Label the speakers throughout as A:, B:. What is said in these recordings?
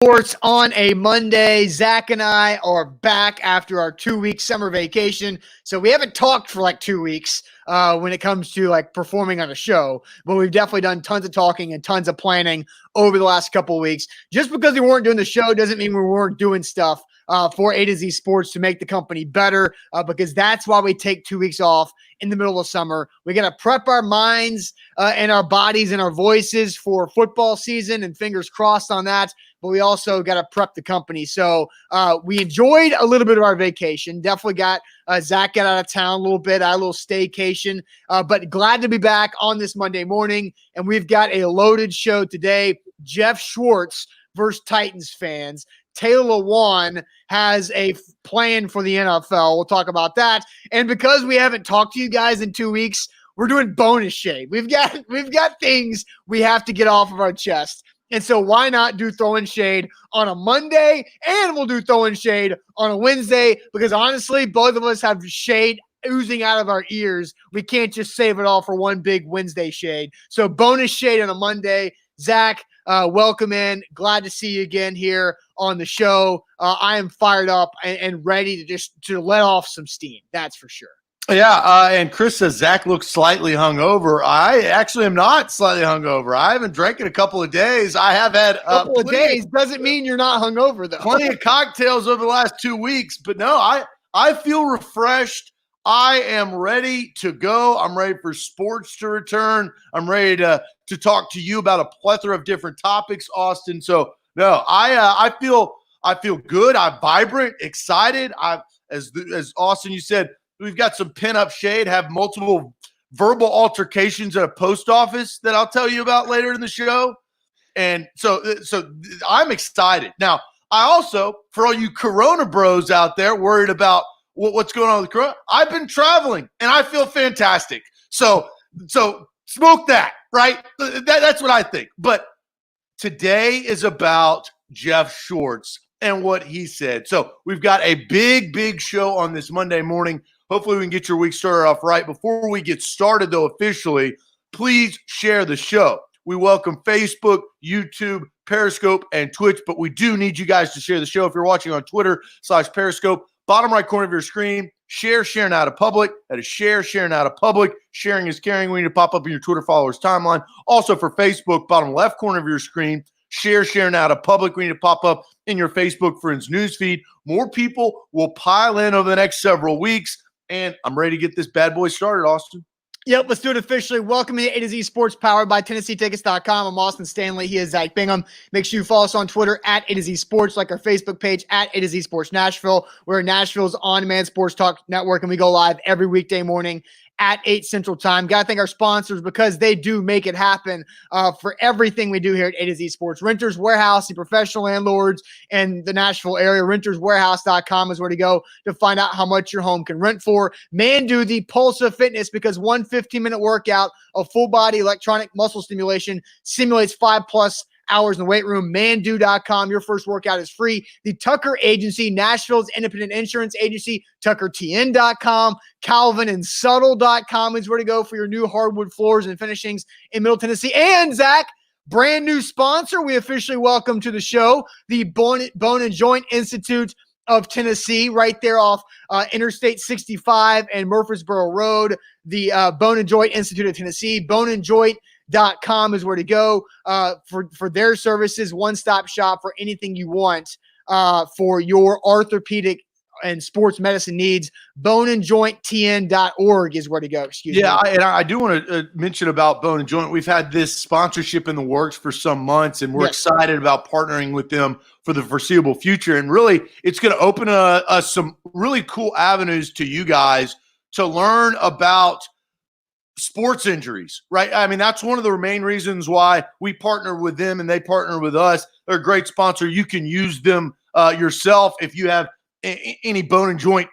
A: Sports on a Monday. Zach and I are back after our 2-week summer vacation. So we haven't talked for like 2 weeks when it comes to like performing on a show, but we've definitely done tons of talking and tons of planning over the last couple of weeks. Just because we weren't doing the show doesn't mean we weren't doing stuff for A to Z Sports to make the company better, because that's why we take 2 weeks off in the middle of summer. We got to prep our minds and our bodies and our voices for football season, and fingers crossed on that. But we also got to prep the company. So we enjoyed a little bit of our vacation. Definitely got Zach got out of town a little bit, a little staycation, but glad to be back on this Monday morning. And we've got a loaded show today. Geoff Schwartz versus Titans fans. Taylor Lewan has a plan for the NFL. We'll talk about that. And because we haven't talked to you guys in 2 weeks, we're doing bonus shade. We've got things we have to get off of our chest. And so why not do throwing shade on a Monday, and we'll do throwing shade on a Wednesday, because honestly, both of us have shade oozing out of our ears. We can't just save it all for one big Wednesday shade. So bonus shade on a Monday. Zach, welcome in. Glad to see you again here on the show. I am fired up and ready to let off some steam. That's for sure.
B: Yeah, and Chris says Zach looks slightly hungover. I actually am not slightly hungover. I haven't drank in a couple of days. I have had
A: a couple of days doesn't mean you're not hungover, though.
B: Plenty of cocktails over the last 2 weeks, but no, I feel refreshed. I am ready to go. I'm ready for sports to return. I'm ready to talk to you about a plethora of different topics, Austin. So no, I feel good. I'm vibrant, excited. As Austin, you said, we've got some pin-up shade, have multiple verbal altercations at a post office that I'll tell you about later in the show. And so I'm excited. Now, I also, for all you Corona bros out there worried about what's going on with Corona, I've been traveling and I feel fantastic. So smoke that, right? That's what I think. But today is about Geoff Schwartz and what he said. So we've got a big show on this Monday morning. Hopefully we can get your week started off right. Before we get started, though, officially, please share the show. We welcome Facebook, YouTube, Periscope, and Twitch, but we do need you guys to share the show. If you're watching on Twitter/Periscope, bottom right corner of your screen, share now to public. That is share now to public. Sharing is caring. We need to pop up in your Twitter followers timeline. Also for Facebook, bottom left corner of your screen, share now to public. We need to pop up in your Facebook friends newsfeed. More people will pile in over the next several weeks. And I'm ready to get this bad boy started, Austin.
A: Yep, let's do it officially. Welcome to A to Z Sports, powered by TennesseeTickets.com. I'm Austin Stanley. He is Zach Bingham. Make sure you follow us on Twitter at A to Z Sports, like our Facebook page at A to Z Sports Nashville. We're Nashville's on-demand sports talk network, and we go live every weekday morning at 8 Central Time. Got to thank our sponsors, because they do make it happen for everything we do here at A to Z Sports. Renters Warehouse, the professional landlords in the Nashville area. RentersWarehouse.com is where to go to find out how much your home can rent for. Mandu, the pulse of fitness, because one 15-minute workout of full-body electronic muscle stimulation simulates 5+ hours in the weight room. Mandu.com. Your first workout is free. The Tucker Agency, Nashville's independent insurance agency. TuckerTN.com. CalvinandSuttle.com is where to go for your new hardwood floors and finishings in Middle Tennessee. And Zach, brand new sponsor we officially welcome to the show, the Bone and Joint Institute of Tennessee, right there off Interstate 65 and Murfreesboro Road. The Bone and Joint Institute of Tennessee. BoneandJoint.com is where to go for their services. One-stop shop for anything you want for your orthopedic and sports medicine needs. Boneandjointtn.org is where to go. Excuse me.
B: And I do want to mention about Bone and Joint. We've had this sponsorship in the works for some months, and we're excited about partnering with them for the foreseeable future. And really, it's going to open us some really cool avenues to you guys to learn about sports injuries, right? I mean, that's one of the main reasons why we partner with them and they partner with us. They're a great sponsor. You can use them yourself if you have any bone and joint,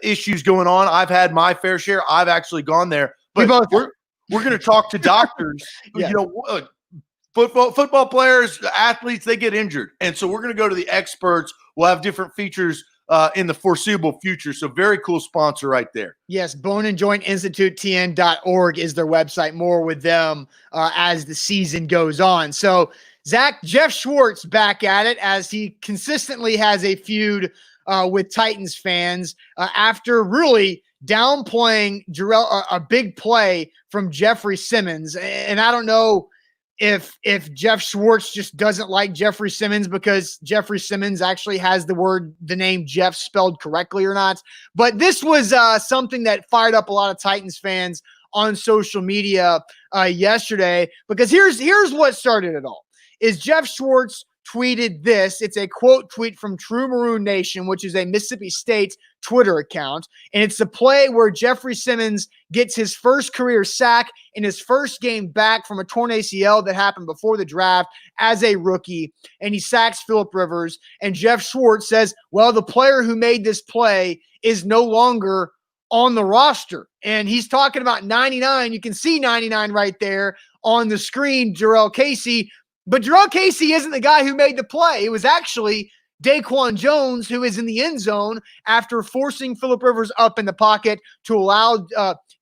B: issues going on. I've had my fair share. I've actually gone there, but we're going to talk to doctors. Football players, athletes, they get injured, and so we're going to go to the experts. We'll have different features in the foreseeable future. So very cool sponsor right there.
A: Yes, Bone and Joint Institute TN.org is their website. More with them as the season goes on. So Zach, Geoff Schwartz back at it as he consistently has a feud with Titans fans after really downplaying a big play from Jeffrey Simmons. And I don't know if Geoff Schwartz just doesn't like Jeffrey Simmons because Jeffrey Simmons actually has the name Jeff spelled correctly or not. But this was something that fired up a lot of Titans fans on social media yesterday, because here's what started it all. Is Geoff Schwartz tweeted this. It's a quote tweet from True Maroon Nation, which is a Mississippi State Twitter account. And it's the play where Jeffrey Simmons gets his first career sack in his first game back from a torn ACL that happened before the draft as a rookie. And he sacks Phillip Rivers. And Geoff Schwartz says, well, the player who made this play is no longer on the roster. And he's talking about 99. You can see 99 right there on the screen, Jarrell Casey. But Jarrell Casey isn't the guy who made the play. It was actually Daquan Jones, who is in the end zone after forcing Phillip Rivers up in the pocket to allow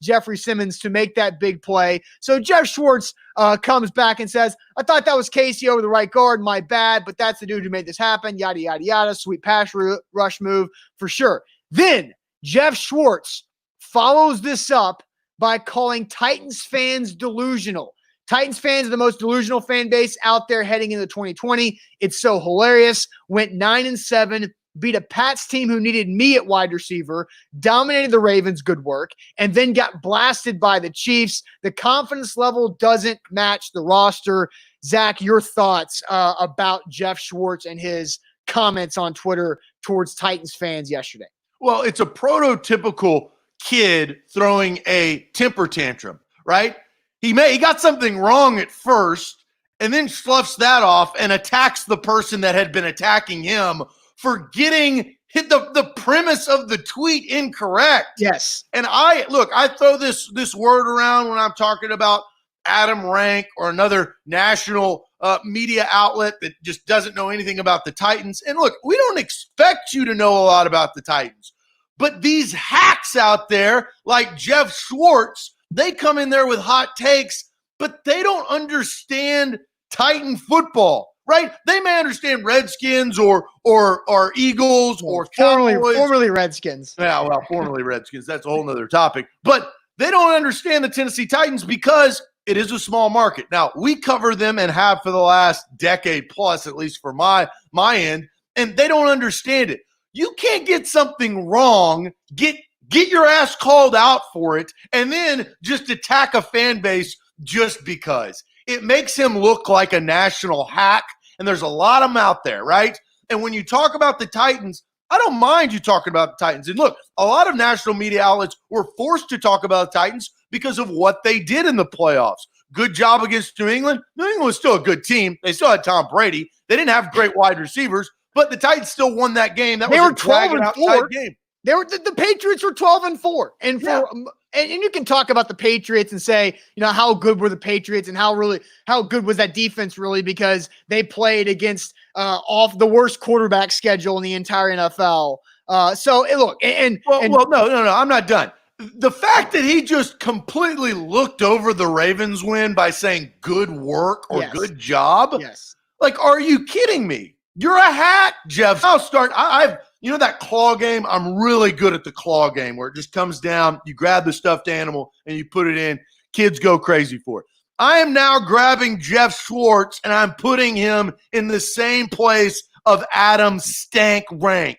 A: Jeffrey Simmons to make that big play. So Geoff Schwartz comes back and says, I thought that was Casey over the right guard. My bad, but that's the dude who made this happen. Yada, yada, yada. Sweet pass rush move for sure. Then Geoff Schwartz follows this up by calling Titans fans delusional. Titans fans are the most delusional fan base out there heading into 2020. It's so hilarious. Went 9-7, beat a Pats team who needed me at wide receiver, dominated the Ravens, good work, and then got blasted by the Chiefs. The confidence level doesn't match the roster. Zach, your thoughts about Geoff Schwartz and his comments on Twitter towards Titans fans yesterday?
B: Well, it's a prototypical kid throwing a temper tantrum, right? He got something wrong at first and then sloughs that off and attacks the person that had been attacking him for getting hit the premise of the tweet incorrect.
A: Yes.
B: And I throw this word around when I'm talking about Adam Rank or another national media outlet that just doesn't know anything about the Titans. And look, we don't expect you to know a lot about the Titans, but these hacks out there like Geoff Schwartz, they come in there with hot takes, but they don't understand Titan football, right? They may understand Redskins or Eagles or Cowboys.
A: Formerly Redskins.
B: Yeah, well, formerly Redskins. That's a whole nother topic. But they don't understand the Tennessee Titans because it is a small market. Now, we cover them and have for the last decade plus, at least for my end, and they don't understand it. You can't get something wrong, get your ass called out for it, and then just attack a fan base just because. It makes him look like a national hack, and there's a lot of them out there, right? And when you talk about the Titans, I don't mind you talking about the Titans. And look, a lot of national media outlets were forced to talk about the Titans because of what they did in the playoffs. Good job against New England. New England was still a good team. They still had Tom Brady. They didn't have great wide receivers, but the Titans still won that game. That was a 12-4 game.
A: The Patriots were 12-4, and and you can talk about the Patriots and say, how good were the Patriots and how good was that defense really, because they played against off the worst quarterback schedule in the entire NFL. No, I'm not done. The fact that he just completely looked over the Ravens win by saying good work or good job. Yes.
B: Like, are you kidding me? You're a hack, Jeff. I'll start. That claw game, I'm really good at the claw game where it just comes down, you grab the stuffed animal and you put it in. Kids go crazy for it. I am now grabbing Geoff Schwartz and I'm putting him in the same place of Adam Stank Rank.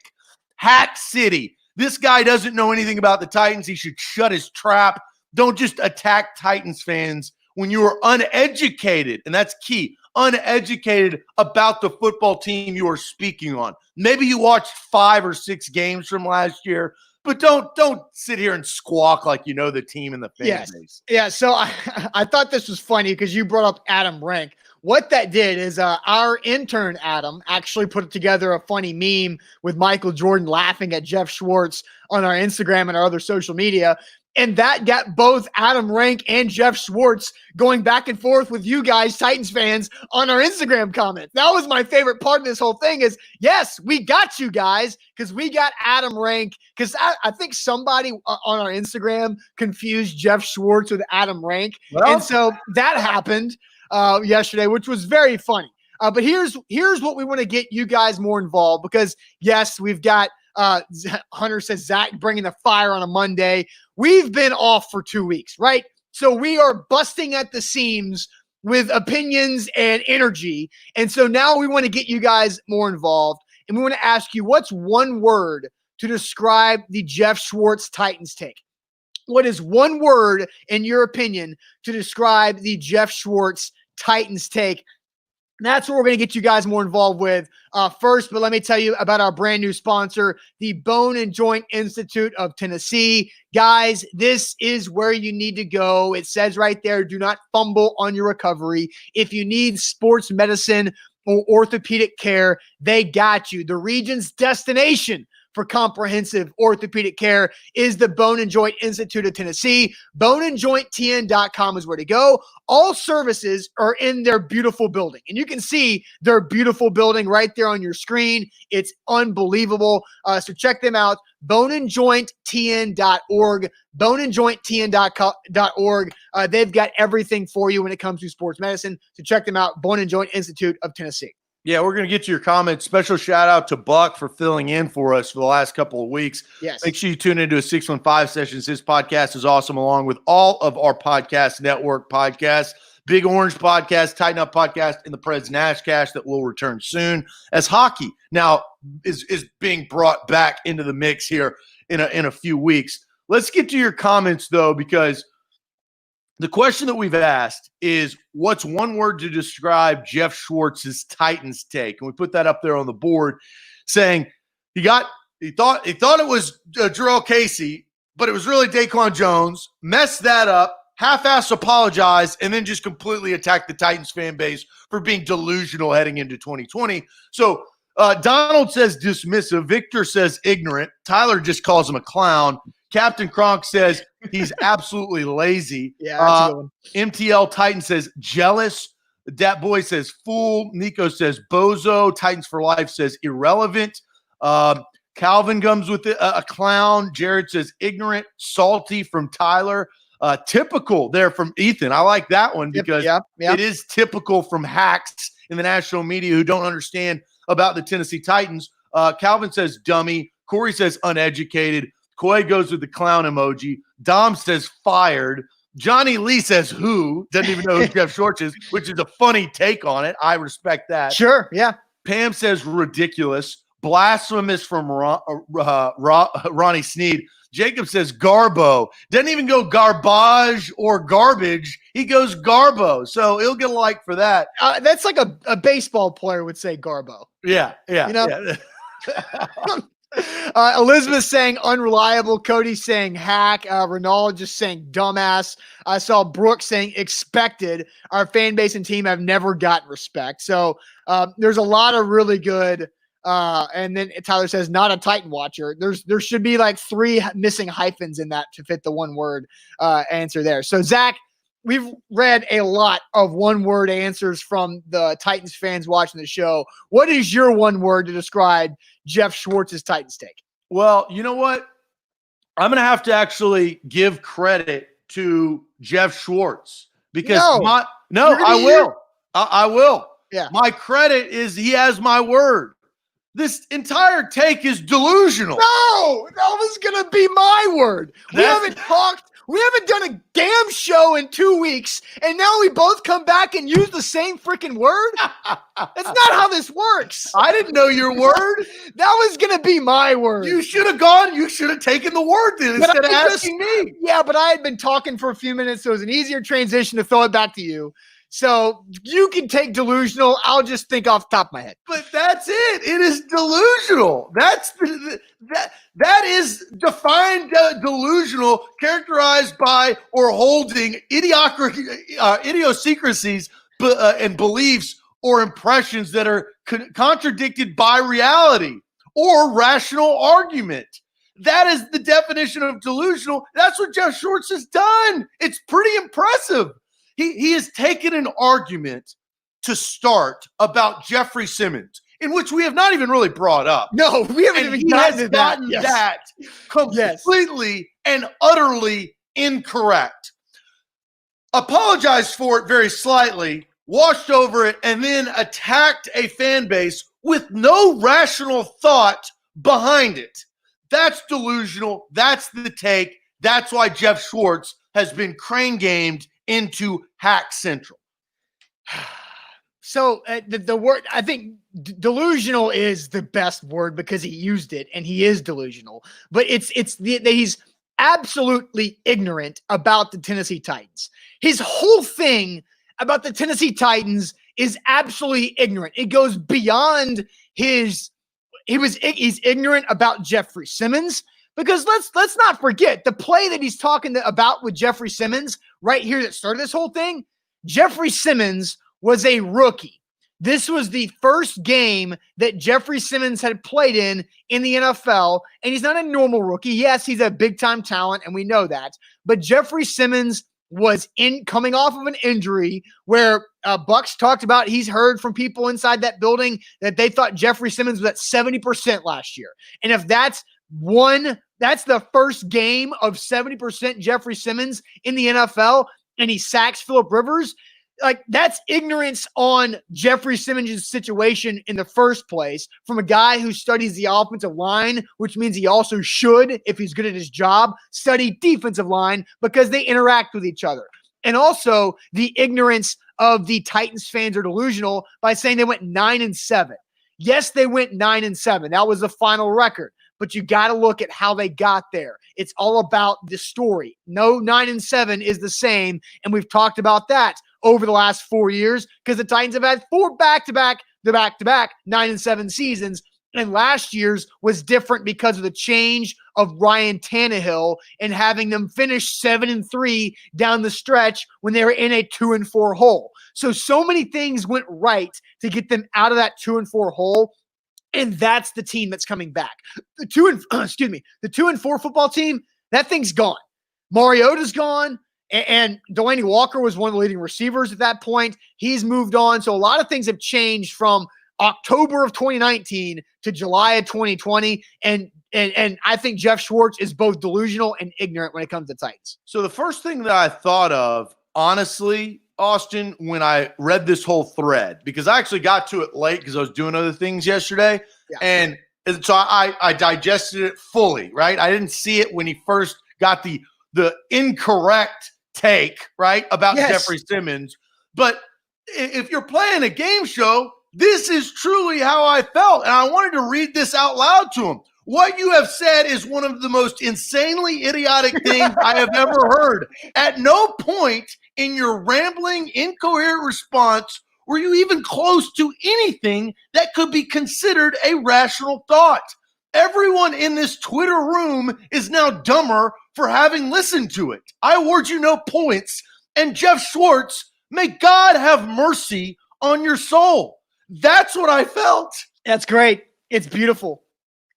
B: Hack City. This guy doesn't know anything about the Titans. He should shut his trap. Don't just attack Titans fans when you are uneducated, and that's key, uneducated about the football team you are speaking on. Maybe you watched 5 or 6 games from last year, but don't sit here and squawk like you know the team and the fan base.
A: Yeah, so I thought this was funny because you brought up Adam Rank. What that did is our intern, Adam, actually put together a funny meme with Michael Jordan laughing at Geoff Schwartz on our Instagram and our other social media. And that got both Adam Rank and Geoff Schwartz going back and forth with you guys, Titans fans, on our Instagram comments. That was my favorite part of this whole thing is, yes, we got you guys because we got Adam Rank. Because I think somebody on our Instagram confused Geoff Schwartz with Adam Rank. And so that happened yesterday, which was very funny. But here's what we want to get you guys more involved, because yes, we've got Hunter says Zach bringing the fire on a Monday. We've been off for 2 weeks, right? So we are busting at the seams with opinions and energy. And so now we want to get you guys more involved. And we want to ask you, what's one word to describe the Geoff Schwartz Titans take? What is one word, in your opinion, to describe the Geoff Schwartz Titans take? That's what we're going to get you guys more involved with first. But let me tell you about our brand new sponsor, the Bone and Joint Institute of Tennessee. Guys, this is where you need to go. It says right there, do not fumble on your recovery. If you need sports medicine or orthopedic care, they got you. The region's destination for comprehensive orthopedic care is the Bone and Joint Institute of Tennessee. Boneandjointtn.com is where to go. All services are in their beautiful building. And you can see their beautiful building right there on your screen. It's unbelievable. So check them out. Boneandjointtn.org. Boneandjointtn.org. They've got everything for you when it comes to sports medicine. So check them out. Bone and Joint Institute of Tennessee.
B: Yeah, we're going to get to your comments. Special shout out to Buck for filling in for us for the last couple of weeks.
A: Yes.
B: Make sure you tune into a 615 Sessions. His podcast is awesome, along with all of our podcast network podcasts. Big Orange podcast, Tighten Up podcast, and the Preds Nashcast that will return soon, as hockey now is being brought back into the mix here in a few weeks. Let's get to your comments, though, because the question that we've asked is, what's one word to describe Geoff Schwartz's Titans take? And we put that up there on the board, saying he thought it was Jarrell Casey, but it was really Daquan Jones. Messed that up, half-ass apologized, and then just completely attacked the Titans fan base for being delusional heading into 2020. So Donald says dismissive. Victor says ignorant. Tyler just calls him a clown. Captain Kronk says he's absolutely lazy.
A: Yeah, that's a good one.
B: MTL Titan says jealous. Dat Boy says fool. Nico says bozo. Titans for Life says irrelevant. Calvin comes with a clown. Jared says ignorant. Salty from Tyler. Typical there from Ethan. I like that one because it is typical from hacks in the national media who don't understand about the Tennessee Titans. Calvin says dummy. Corey says uneducated. Coy goes with the clown emoji. Dom says fired. Johnny Lee says who? Doesn't even know who Geoff Schwartz is, which is a funny take on it. I respect that.
A: Sure, yeah.
B: Pam says ridiculous. Blasphemous from Ronnie Sneed. Jacob says garbo. Doesn't even go garbage or garbage. He goes garbo. So he'll get a like for that.
A: That's like a baseball player would say garbo.
B: Yeah.
A: You know? Elizabeth saying unreliable. Cody saying hack. Ronald just saying dumbass. I saw Brooke saying expected. Our fan base and team have never gotten respect. So there's a lot of really good. And then Tyler says not a Titan watcher. There should be like 3 missing hyphens in that to fit the one word answer there. So Zach, we've read a lot of one-word answers from the Titans fans watching the show. What is your one word to describe Geoff Schwartz's Titans take?
B: Well, you know what? I'm going to have to actually give credit to Geoff Schwartz because I will. I will.
A: Yeah.
B: My credit is he has my word. This entire take is delusional.
A: No, that was going to be my word. We haven't done a damn show in 2 weeks, and now we both come back and use the same freaking word? That's not how this works.
B: I didn't know your word.
A: That was going to be my word.
B: You should have gone. You should have taken the word then instead of asking me.
A: Yeah, but I had been talking for a few minutes, so it was an easier transition to throw it back to you. So you can take delusional. I'll just think off the top of my head.
B: But that's it. It is delusional. That is defined delusional, characterized by or holding idiosyncrasies and beliefs or impressions that are contradicted by reality or rational argument. That is the definition of delusional. That's what Geoff Schwartz has done. It's pretty impressive. He has taken an argument to start about Jeffrey Simmons, in which we have not even really brought up.
A: No, we haven't even gotten
B: that completely and utterly incorrect. Apologize for it very slightly, washed over it, and then attacked a fan base with no rational thought behind it. That's delusional. That's the take. That's why Geoff Schwartz has been crane gamed into Hack Central.
A: So the word, I think delusional is the best word because he used it and he is delusional, but he's absolutely ignorant about the Tennessee Titans. His whole thing about the Tennessee Titans is absolutely ignorant. It goes beyond he's ignorant about Jeffrey Simmons, because let's not forget the play that he's talking about with Jeffrey Simmons right here that started this whole thing. Jeffrey Simmons was a rookie. This was the first game that Jeffrey Simmons had played in the NFL, and he's not a normal rookie. Yes, he's a big-time talent, and we know that. But Jeffrey Simmons was coming off of an injury where Bucks talked about he's heard from people inside that building that they thought Jeffrey Simmons was at 70% last year. And if that's the first game of 70% Jeffrey Simmons in the NFL, and he sacks Phillip Rivers, like, that's ignorance on Jeffrey Simmons' situation in the first place from a guy who studies the offensive line, which means he also should, if he's good at his job, study defensive line because they interact with each other. And also the ignorance of the Titans fans are delusional by saying they went 9-7. Yes, they went 9-7. That was the final record. But you got to look at how they got there. It's all about the story. No 9-7 is the same, and we've talked about that over the last 4 years because the Titans have had 4 back-to-back 9-7 seasons, and last year's was different because of the change of Ryan Tannehill and having them finish 7-3 down the stretch when they were in a 2-4 hole. So many things went right to get them out of that 2-4 hole. And that's the team that's coming back. The 2-4 football team, that thing's gone. Mariota's gone, and Delaney Walker was one of the leading receivers at that point. He's moved on. So a lot of things have changed from October of 2019 to July of 2020. And I think Geoff Schwartz is both delusional and ignorant when it comes to Titans.
B: So the first thing that I thought of, honestly, Austin, when I read this whole thread, because I actually got to it late because I was doing other things yesterday. Yeah. And so I digested it fully, right? I didn't see it when he first got the incorrect take, right, about Jeffrey Simmons. But if you're playing a game show, this is truly how I felt. And I wanted to read this out loud to him. What you have said is one of the most insanely idiotic things I have ever heard. At no point in your rambling, incoherent response were you even close to anything that could be considered a rational thought. Everyone in this Twitter room is now dumber for having listened to it. I award you no points. And Geoff Schwartz, may God have mercy on your soul. That's what I felt.
A: That's great. It's beautiful.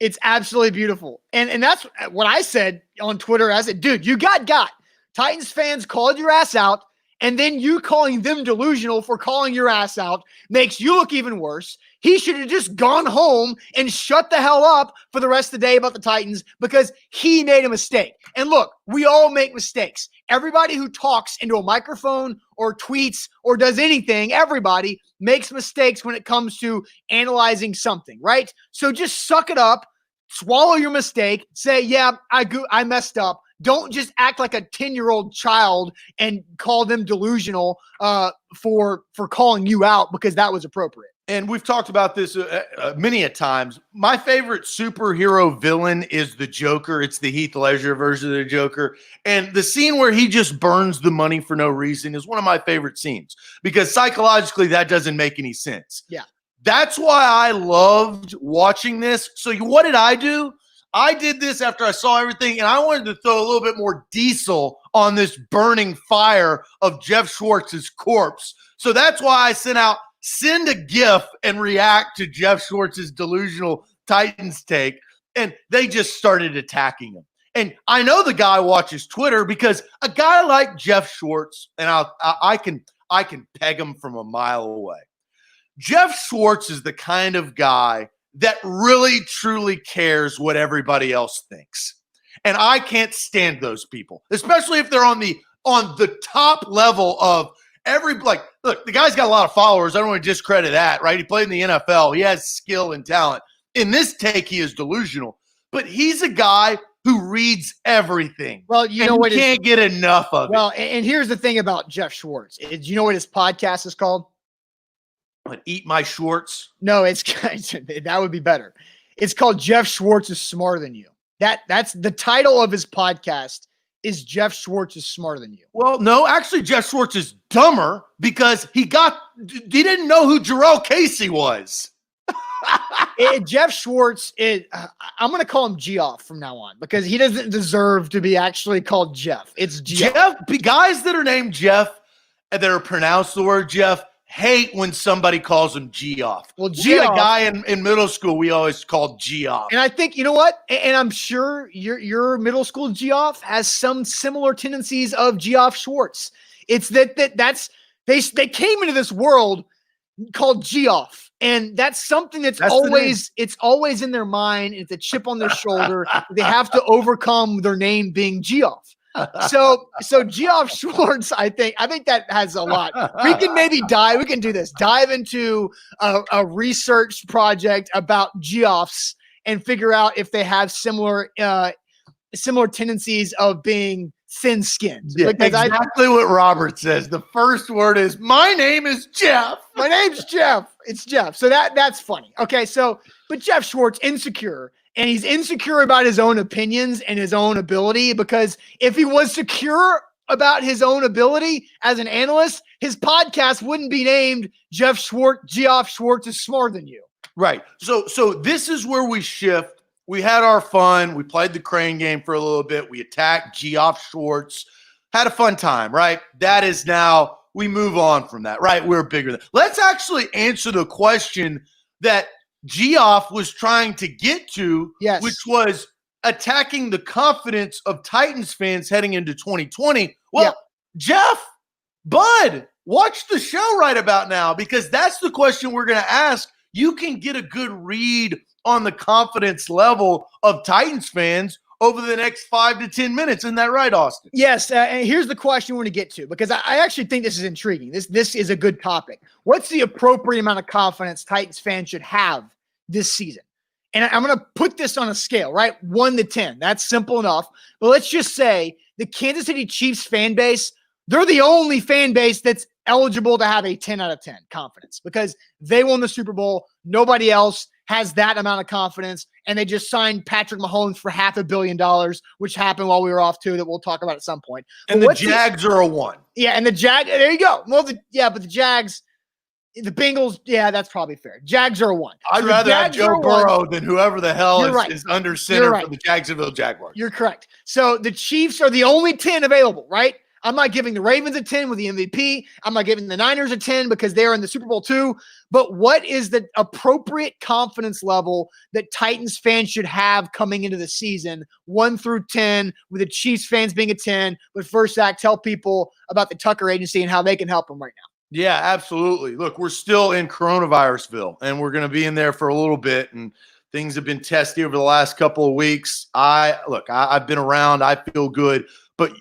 A: It's absolutely beautiful. And that's what I said on Twitter. I said, dude, you got. Titans fans called your ass out, and then you calling them delusional for calling your ass out makes you look even worse. He should have just gone home and shut the hell up for the rest of the day about the Titans because he made a mistake. And look, we all make mistakes. Everybody who talks into a microphone or tweets or does anything, everybody makes mistakes when it comes to analyzing something, right? So just suck it up, swallow your mistake, say, yeah, I messed up. Don't just act like a 10-year-old child and call them delusional for calling you out because that was appropriate.
B: And we've talked about this many a times. My favorite superhero villain is the Joker. It's the Heath Ledger version of the Joker. And the scene where he just burns the money for no reason is one of my favorite scenes because psychologically that doesn't make any sense.
A: Yeah.
B: That's why I loved watching this. So what did I do? I did this after I saw everything, and I wanted to throw a little bit more diesel on this burning fire of Geoff Schwartz's corpse. So that's why I send a GIF and react to Geoff Schwartz's delusional Titans take, and they just started attacking him. And I know the guy watches Twitter because a guy like Geoff Schwartz, and I can peg him from a mile away. Geoff Schwartz is the kind of guy that really, truly cares what everybody else thinks. And I can't stand those people, especially if they're on the top level of Look, the guy's got a lot of followers. I don't want to discredit that, right? He played in the NFL. He has skill and talent. In this take, he is delusional. But he's a guy who reads everything.
A: Well, you know what?
B: You can't get enough of it.
A: Well, and here's the thing about Geoff Schwartz. Do you know what his podcast is called?
B: But Eat My Schwartz?
A: No, that would be better. It's called Geoff Schwartz is Smarter Than You. That's the title of his podcast is Geoff Schwartz is Smarter Than You.
B: Well, no, actually Geoff Schwartz is dumber because he didn't know who Jarrell Casey was.
A: Geoff Schwartz is, I'm going to call him Geoff from now on because he doesn't deserve to be actually called Jeff. It's Geoff.
B: Guys that are named Jeff and that are pronounced the word Jeff hate when somebody calls him Geoff.
A: Well,
B: we had a guy in middle school we always called Geoff.
A: And I think, you know what? And I'm sure your middle school Geoff has some similar tendencies of Geoff Schwartz. It's that's they came into this world called Geoff. And that's something that's always in their mind. It's a chip on their shoulder. They have to overcome their name being Geoff. So Geoff Schwartz, I think that has a lot. We can maybe dive into a research project about Geoffs and figure out if they have similar tendencies of being thin-skinned.
B: Yeah, exactly what Robert says. The first word is, my name is Jeff.
A: My name's Jeff. It's Jeff. So that's funny. Okay, but Geoff Schwartz, insecure. And he's insecure about his own opinions and his own ability, because if he was secure about his own ability as an analyst, his podcast wouldn't be named Geoff Schwartz is Smarter Than You.
B: Right. So this is where we shift. We had our fun. We played the crane game for a little bit. We attacked Geoff Schwartz. Had a fun time, right? That is now, we move on from that, right? We're bigger than. Let's actually answer the question that Geoff was trying to get to,
A: yes,
B: which was attacking the confidence of Titans fans heading into 2020. Well, yeah. Jeff, bud, watch the show right about now, because that's the question we're going to ask. You can get a good read on the confidence level of Titans fans over the next 5 to 10 minutes. Isn't that right, Austin?
A: Yes. And here's the question we're going to get to, because I actually think this is intriguing. This is a good topic. What's the appropriate amount of confidence Titans fans should have this season? And I'm going to put this on a scale, right? 1 to 10. That's simple enough. But let's just say the Kansas City Chiefs fan base, they're the only fan base that's eligible to have a 10 out of 10 confidence, because they won the Super Bowl. Nobody else has that amount of confidence, and they just signed Patrick Mahomes for $500 million, which happened while we were off too, that we'll talk about at some point.
B: And the Jags are a 1.
A: Yeah, and the Jags, there you go. Well, but the Jags, the Bengals, yeah, that's probably fair. Jags are a 1.
B: I'd rather have Joe Burrow than whoever the hell is under center for the Jacksonville Jaguars.
A: You're correct. So the Chiefs are the only 10 available, right? I'm not giving the Ravens a 10 with the MVP. I'm not giving the Niners a 10 because they're in the Super Bowl too. But what is the appropriate confidence level that Titans fans should have coming into the season, 1 through 10, with the Chiefs fans being a 10? But first, Zach, tell people about the Tucker Agency and how they can help them right now.
B: Yeah, absolutely. Look, we're still in coronavirusville, and we're going to be in there for a little bit, and things have been testy over the last couple of weeks. I've been around. I feel good. But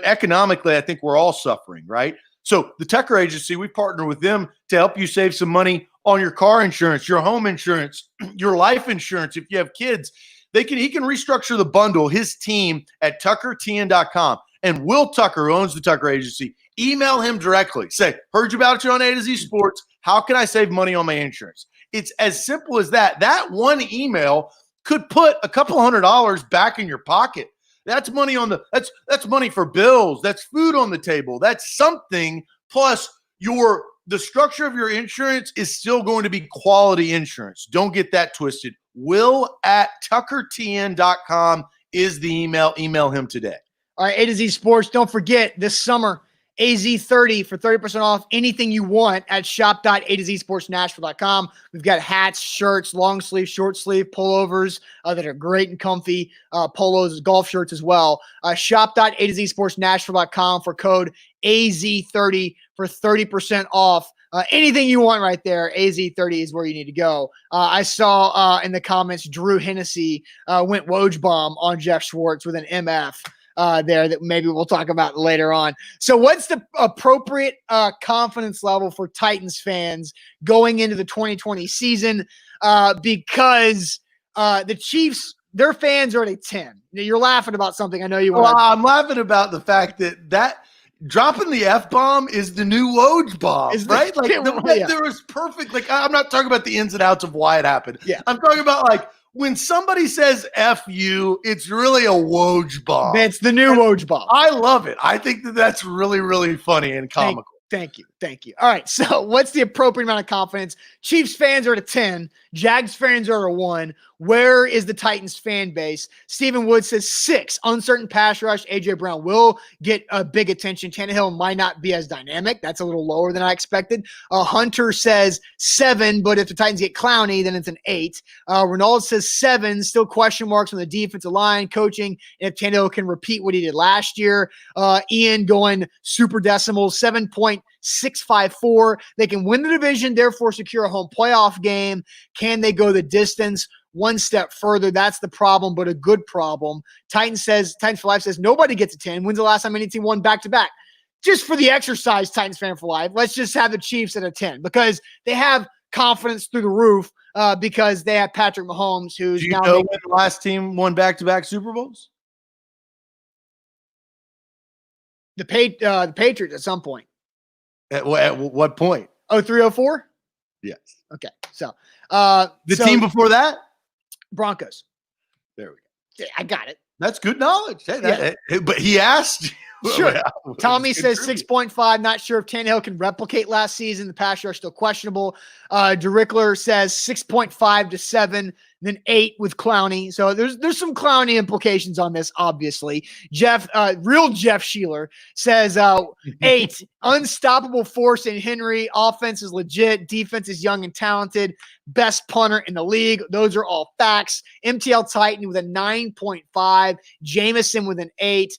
B: economically, I think we're all suffering, right? So the Tucker Agency, we partner with them to help you save some money on your car insurance, your home insurance, your life insurance. If you have kids, he can restructure the bundle, his team at tuckertn.com. And Will Tucker, who owns the Tucker Agency, email him directly. Say, heard you about you on A to Z Sports. How can I save money on my insurance? It's as simple as that. That one email could put a couple $100 back in your pocket. That's money that's money for bills. That's food on the table. That's something. Plus, the structure of your insurance is still going to be quality insurance. Don't get that twisted. Will@tuckertn.com is the email. Email him today.
A: All right, A to Z Sports. Don't forget this summer, AZ30 for 30% off anything you want at shop.atozsportsnashville.com. We've got hats, shirts, long sleeve, short sleeve, pullovers that are great and comfy, polos, golf shirts as well. Shop.atozsportsnashville.com for code AZ30 for 30% off. Anything you want right there, AZ30 is where you need to go. I saw in the comments Drew Hennessy went Woj bomb on Geoff Schwartz with an MF. there that maybe we'll talk about later on. So what's the appropriate confidence level for Titans fans going into the 2020 season? Because the Chiefs, their fans are at a 10. You're laughing about something. I know you want
B: Well, I'm laughing about the fact that dropping the F-bomb is the new Woj bomb, right? Like there was perfect. Like I'm not talking about the ins and outs of why it happened.
A: Yeah.
B: I'm talking about like when somebody says F you, it's really a Woj bomb.
A: It's the new Woj bomb.
B: I love it. I think that's really, really funny and comical.
A: Thank you. All right. So what's the appropriate amount of confidence? Chiefs fans are at a 10. Jags fans are a 1. Where is the Titans fan base? Stephen Wood says 6. Uncertain pass rush. A.J. Brown will get a big attention. Tannehill might not be as dynamic. That's a little lower than I expected. Hunter says 7, but if the Titans get Clowney, then it's an 8. Ronald says 7. Still question marks on the defensive line, coaching, and if Tannehill can repeat what he did last year. Ian going super decimals, 7.654. They can win the division, therefore secure a home playoff game. Can they go the distance? One step further, that's the problem, but a good problem. Titans for Life says nobody gets a 10. When's the last time any team won back-to-back? Just for the exercise, Titans fan for life, let's just have the Chiefs at a 10 because they have confidence through the roof because they have Patrick Mahomes, who's
B: now. Do you know when the last team won back-to-back Super Bowls?
A: The Patriots at some point.
B: At what point?
A: 03-04?
B: Yes.
A: Okay. So
B: the team before that?
A: Broncos.
B: There we go.
A: Yeah, I got it.
B: That's good knowledge. But he asked.
A: Sure. Tommy says 6.5. Not sure if Tannehill can replicate last season. The pass rush still questionable. DeRickler says 6.5 to 7, then 8 with Clowney. So there's some Clowney implications on this, obviously. Real Geoff Shealer says 8. Unstoppable force in Henry. Offense is legit. Defense is young and talented. Best punter in the league. Those are all facts. MTL Titan with a 9.5. Jameson with an 8.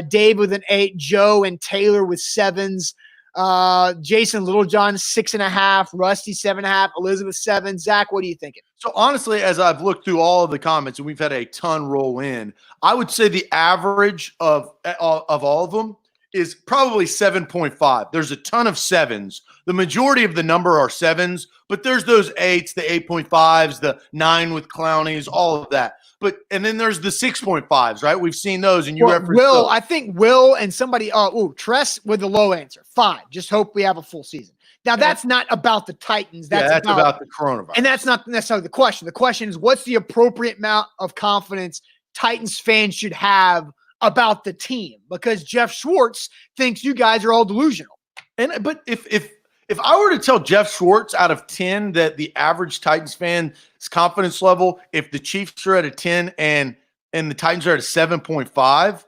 A: Dave with an 8. Joe and Taylor with 7s. Jason Littlejohn 6.5. Rusty 7.5. Elizabeth 7. Zach, what are you thinking?
B: So honestly, as I've looked through all of the comments and we've had a ton roll in, I would say the average of all of them is probably 7.5. There's a ton of 7s. The majority of the number are 7s, but there's those 8s, the 8.5s, the 9 with Clowneys, all of that. And then there's the 6.5s, right? We've seen those, and you referenced
A: Will.
B: those.
A: I think Will and somebody. Tress with the low answer. 5. Just hope we have a full season. Now that's not about the Titans. That's
B: about the coronavirus,
A: and that's not necessarily the question. The question is, what's the appropriate amount of confidence Titans fans should have about the team? Because Geoff Schwartz thinks you guys are all delusional.
B: But if I were to tell Geoff Schwartz out of 10 that the average Titans fan's confidence level, if the Chiefs are at a 10 and the Titans are at a 7.5,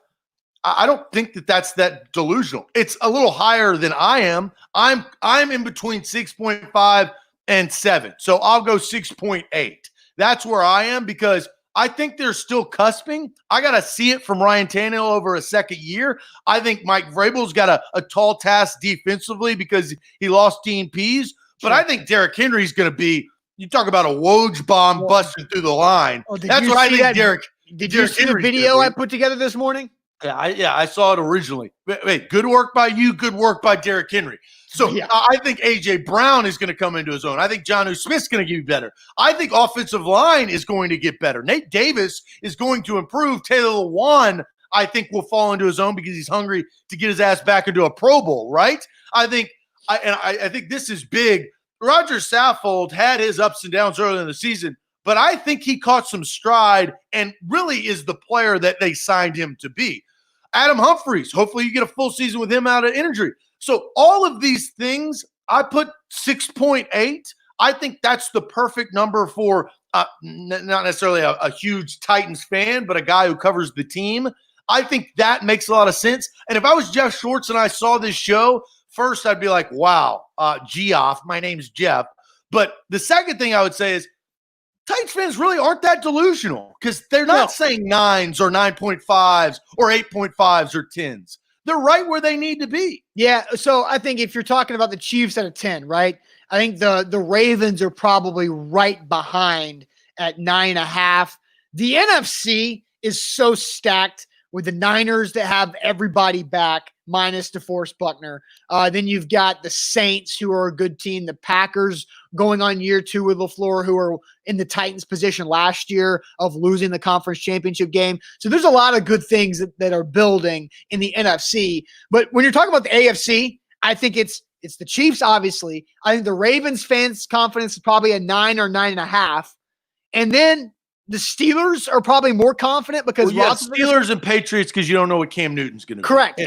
B: I don't think that's that delusional. It's a little higher than I am. I'm in between 6.5 and 7. So I'll go 6.8. That's where I am because I think they're still cusping. I got to see it from Ryan Tannehill over a second year. I think Mike Vrabel's got a tall task defensively because he lost Dean Pease. But I think Derrick Henry's going to be, you talk about a Woj bomb busting through the line. That's what I think Derrick.
A: Did you see the video I put together this morning?
B: Yeah, I saw it originally. Wait, good work by you, good work by Derrick Henry. So I think A.J. Brown is going to come into his own. I think Jonnu Smith's going to get better. I think offensive line is going to get better. Nate Davis is going to improve. Taylor Lewan, I think, will fall into his own because he's hungry to get his ass back into a Pro Bowl, right? I think this is big. Roger Saffold had his ups and downs early in the season, but I think he caught some stride and really is the player that they signed him to be. Adam Humphries, hopefully you get a full season with him out of injury. So all of these things, I put 6.8. I think that's the perfect number for not necessarily a huge Titans fan, but a guy who covers the team. I think that makes a lot of sense. And if I was Geoff Schwartz and I saw this show, first I'd be like, wow, Geoff, my name's Jeff. But the second thing I would say is, Titans fans really aren't that delusional because they're not saying 9s or 9.5s or 8.5s or 10s. They're right where they need to be.
A: Yeah, so I think if you're talking about the Chiefs at a 10, right, I think the Ravens are probably right behind at 9.5. The NFC is so stacked with the Niners that have everybody back minus DeForest Buckner. Then you've got the Saints, who are a good team. The Packers going on year 2 with LaFleur, who are in the Titans' position last year of losing the conference championship game. So there's a lot of good things that are building in the NFC. But when you're talking about the AFC, I think it's the Chiefs, obviously. I think the Ravens fans' confidence is probably a 9 or 9.5. And then the Steelers are probably more confident because
B: Steelers and Patriots, because you don't know what Cam Newton's going to do.
A: Correct.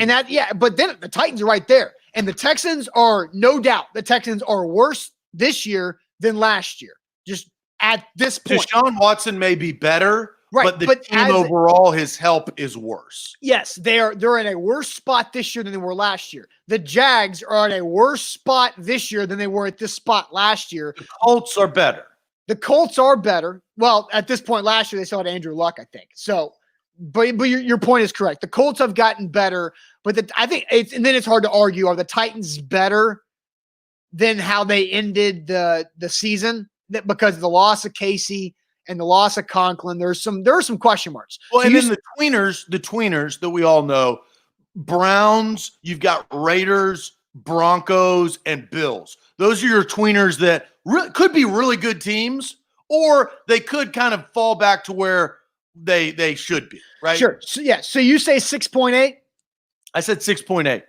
A: But then the Titans are right there. And the Texans are, no doubt, the Texans are worse this year than last year. Just at this point.
B: Deshaun Watson may be better,
A: right,
B: but the team overall, his help is worse.
A: Yes, they're in a worse spot this year than they were last year. The Jags are in a worse spot this year than they were at this spot last year.
B: The Colts are better.
A: The Colts are better. Well, at this point last year, they still had Andrew Luck, I think. So, but your point is correct. The Colts have gotten better, but I think and then it's hard to argue. Are the Titans better than how they ended the season? Because of the loss of Casey and the loss of Conklin, there are some question marks.
B: Well, so and then the tweeners that we all know, Browns, you've got Raiders, Broncos, and Bills. Those are your tweeners that could be really good teams, or they could kind of fall back to where they should be, right?
A: Sure. So, yeah. So you say 6.8?
B: I said 6.8.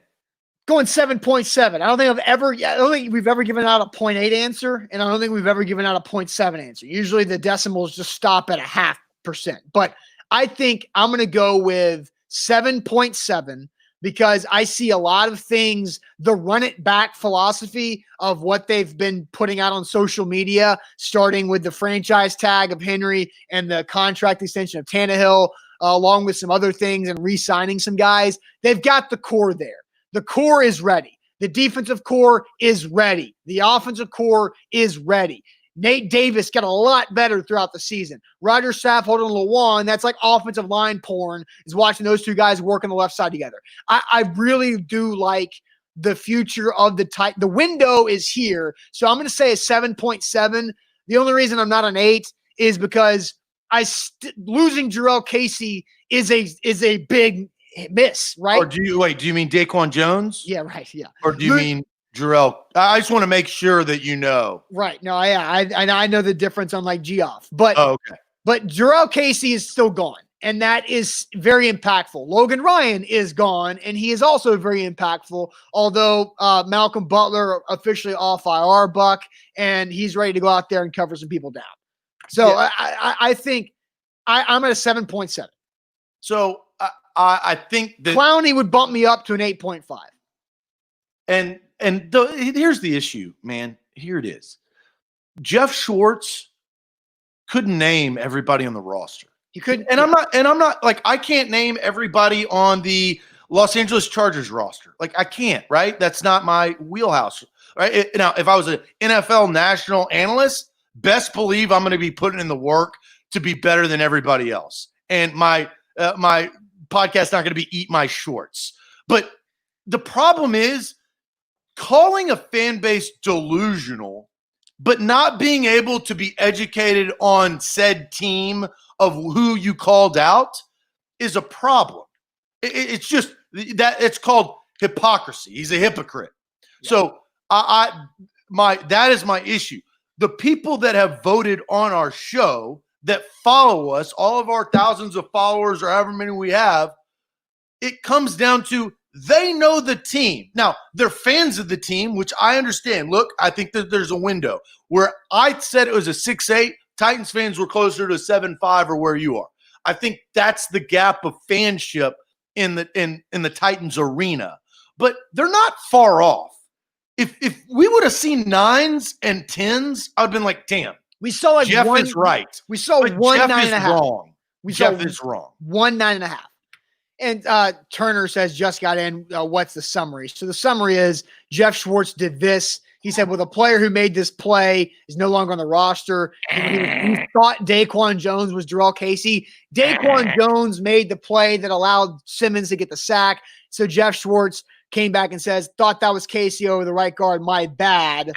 A: Going 7.7. I don't think we've ever given out a 0.8 answer, and I don't think we've ever given out a 0.7 answer. Usually the decimals just stop at 0.5%. But I think I'm going to go with 7.7 because I see a lot of things, the run it back philosophy of what they've been putting out on social media, starting with the franchise tag of Henry and the contract extension of Tannehill, along with some other things and re-signing some guys. They've got the core there. The core is ready. The defensive core is ready. The offensive core is ready. Nate Davis got a lot better throughout the season. Roger Saffold and Lewan, that's like offensive line porn, is watching those two guys work on the left side together. I really do like the future of the Titans. The window is here. So I'm going to say a 7.7. The only reason I'm not an 8 is because losing Jarrell Casey is a big miss, right?
B: Or do you mean Daquan Jones?
A: Yeah, right. Yeah.
B: Or do you mean Jarrell? I just want to make sure that you know.
A: Right. No, I know the difference on like Geoff, but
B: okay.
A: But Jarrell Casey is still gone, and that is very impactful. Logan Ryan is gone, and he is also very impactful, although Malcolm Butler officially off IR, Buck, and he's ready to go out there and cover some people down. So yeah. I think I'm at a 7.7.
B: So I think that
A: Clowney would bump me up to an 8.5.
B: And here's the issue, man. Here it is. Geoff Schwartz couldn't name everybody on the roster.
A: He couldn't.
B: And I'm not like, I can't name everybody on the Los Angeles Chargers roster. Like, I can't, right? That's not my wheelhouse, right? Now, if I was an NFL national analyst, best believe I'm going to be putting in the work to be better than everybody else. And my podcast not going to be eat my shorts. But the problem is calling a fan base delusional, but not being able to be educated on said team of who you called out is a problem. It's just that it's called hypocrisy. He's a hypocrite. Yeah. So that is my issue. The people that have voted on our show that follow us, all of our thousands of followers or however many we have, it comes down to they know the team. Now, they're fans of the team, which I understand. Look, I think that there's a window where I said it was a 6.8. Titans fans were closer to a 7.5 or where you are. I think that's the gap of fanship in the Titans arena. But they're not far off. If we would have seen 9s and 10s, I'd have been like, damn.
A: We saw like
B: Geoff is right.
A: We saw
B: but
A: 1
B: Geoff
A: 9.5.
B: Wrong. Geoff is wrong.
A: 1 9.5. And Turner says, just got in. What's the summary? So the summary is Geoff Schwartz did this. He said, well, the player who made this play is no longer on the roster. He thought Daquan Jones was Jarrell Casey. Daquan Jones made the play that allowed Simmons to get the sack. So Geoff Schwartz came back and says, thought that was Casey over the right guard. My bad.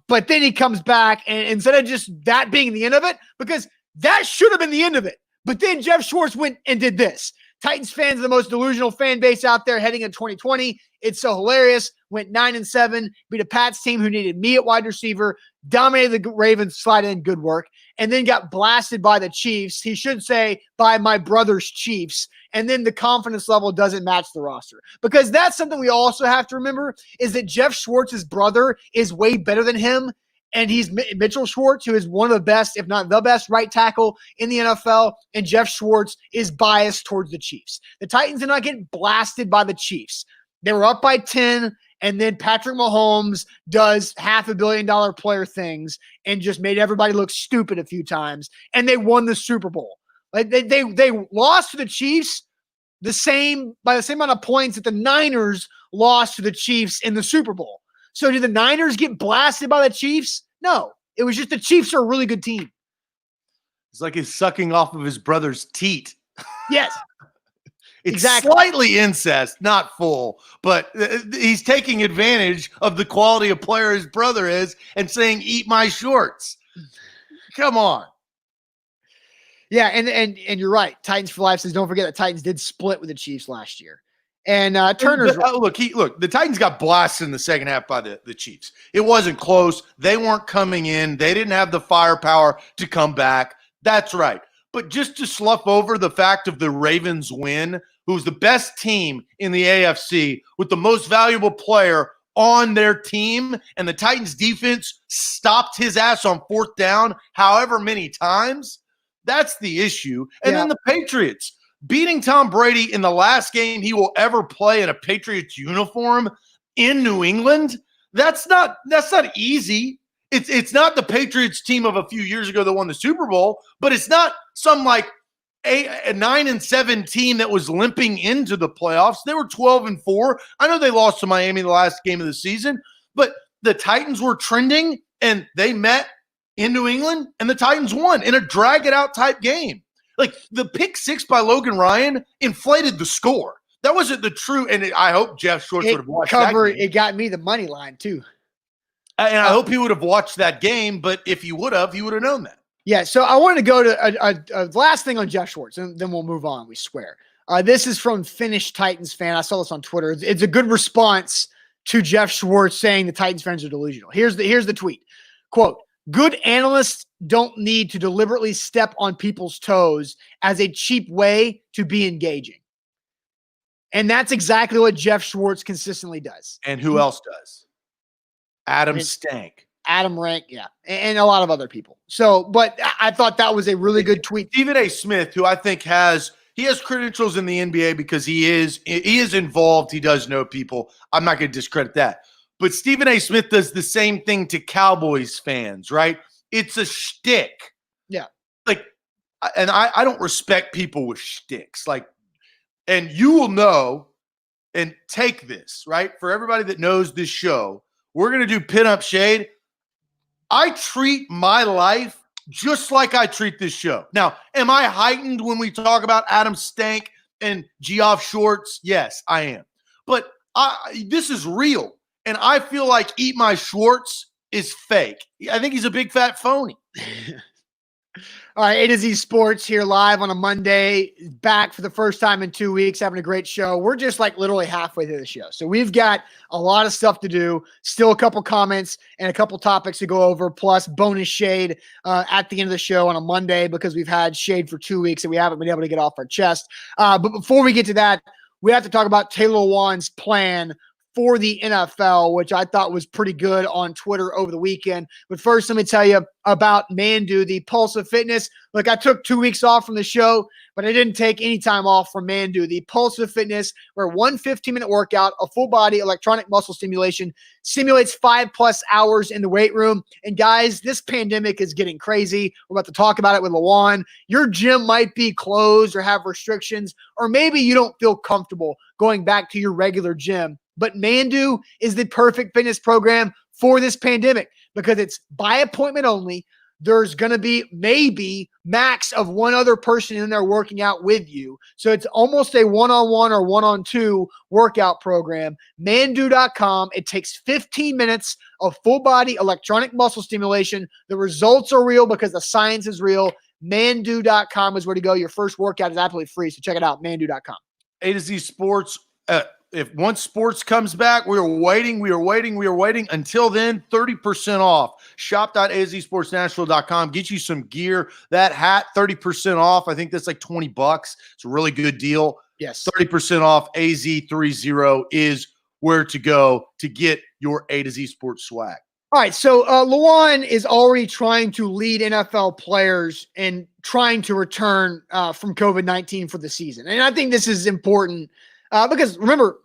A: But then he comes back, and instead of just that being the end of it, because that should have been the end of it. But then Geoff Schwartz went and did this. Titans fans are the most delusional fan base out there heading into 2020. It's so hilarious. Went 9-7, beat a Pats team who needed me at wide receiver, dominated the Ravens, slide in, good work, and then got blasted by the Chiefs. He should say by my brother's Chiefs. And then the confidence level doesn't match the roster. Because that's something we also have to remember is that Geoff Schwartz's brother is way better than him. And he's Mitchell Schwartz, who is one of the best, if not the best, right tackle in the NFL. And Geoff Schwartz is biased towards the Chiefs. The Titans did not get blasted by the Chiefs. They were up by 10, and then Patrick Mahomes does $500 million player things and just made everybody look stupid a few times, and they won the Super Bowl. Like they lost to the Chiefs by the same amount of points that the Niners lost to the Chiefs in the Super Bowl. So did the Niners get blasted by the Chiefs? No. It was just the Chiefs are a really good team.
B: It's like he's sucking off of his brother's teat.
A: Yes.
B: It's
A: exactly.
B: Slightly incest, not full, but he's taking advantage of the quality of player his brother is and saying, eat my shorts. Come on.
A: Yeah, and you're right. Titans for life says, don't forget that Titans did split with the Chiefs last year. And Turner's
B: look, the Titans got blasted in the second half by the Chiefs. It wasn't close. They weren't coming in. They didn't have the firepower to come back. That's right. But just to slough over the fact of the Ravens win, who's the best team in the AFC with the most valuable player on their team, and the Titans defense stopped his ass on fourth down however many times, that's the issue. And then the Patriots beating Tom Brady in the last game he will ever play in a Patriots uniform in New England. That's not easy. It's not the Patriots team of a few years ago that won the Super Bowl, but it's not some like a 9-7 team that was limping into the playoffs. They were 12-4. I know they lost to Miami the last game of the season, but the Titans were trending and they met in New England and the Titans won in a drag it out type game. Like the pick six by Logan Ryan inflated the score. That wasn't the true, and I hope Geoff Schwartz would have watched that game.
A: It got me the money line too.
B: And I hope he would have watched that game, but if he would have known that.
A: Yeah, so I wanted to go to a last thing on Geoff Schwartz, and then we'll move on, we swear. This is from Finnish Titans fan. I saw this on Twitter. It's a good response to Geoff Schwartz saying the Titans fans are delusional. Here's the tweet. Quote, good analysts don't need to deliberately step on people's toes as a cheap way to be engaging. And that's exactly what Geoff Schwartz consistently does.
B: And who else does? Adam Stank.
A: Adam Rank, yeah, and a lot of other people. So, but I thought that was a really good tweet.
B: Stephen A. Smith, who I think has credentials in the NBA because he is involved. He does know people. I'm not going to discredit that. But Stephen A. Smith does the same thing to Cowboys fans, right? It's a shtick.
A: Yeah.
B: Like, and I don't respect people with shticks. Like, and you will know, and take this, right? For everybody that knows this show, we're going to do Pinup Shade. I treat my life just like I treat this show. Now, am I heightened when we talk about Adam Stank and Geoff Schwartz? Yes, I am. But this is real. And I feel like Eat My Schwartz is fake. I think he's a big fat phony.
A: All right, A to Z Sports here live on a Monday, back for the first time in 2 weeks, having a great show. We're just like literally halfway through the show. So we've got a lot of stuff to do, still a couple comments and a couple topics to go over, plus bonus shade at the end of the show on a Monday because we've had shade for 2 weeks and we haven't been able to get off our chest. But before we get to that, we have to talk about Taylor Lewan's plan for the NFL, which I thought was pretty good on Twitter over the weekend. But first, let me tell you about Mandu, the Pulse of Fitness. Look, I took 2 weeks off from the show, but I didn't take any time off from Mandu, the Pulse of Fitness, where one 15-minute workout, a full-body electronic muscle stimulation, simulates 5+ hours in the weight room. And guys, this pandemic is getting crazy. We're about to talk about it with Lewan. Your gym might be closed or have restrictions, or maybe you don't feel comfortable going back to your regular gym. But Mandu is the perfect fitness program for this pandemic because it's by appointment only. There's going to be maybe max of one other person in there working out with you. So it's almost a one-on-one or one-on-two workout program. Mandu.com. It takes 15 minutes of full-body electronic muscle stimulation. The results are real because the science is real. Mandu.com is where to go. Your first workout is absolutely free, so check it out, mandu.com.
B: A to Z Sports. If once sports comes back, we are waiting. Until then, 30% off. Shop.azsportsnashville.com. Get you some gear. That hat, 30% off. I think that's like $20. It's a really good deal.
A: Yes.
B: 30% off. AZ30 is where to go to get your A to Z Sports swag.
A: All right, so Lawan is already trying to lead NFL players and trying to return from COVID-19 for the season. And I think this is important because remember,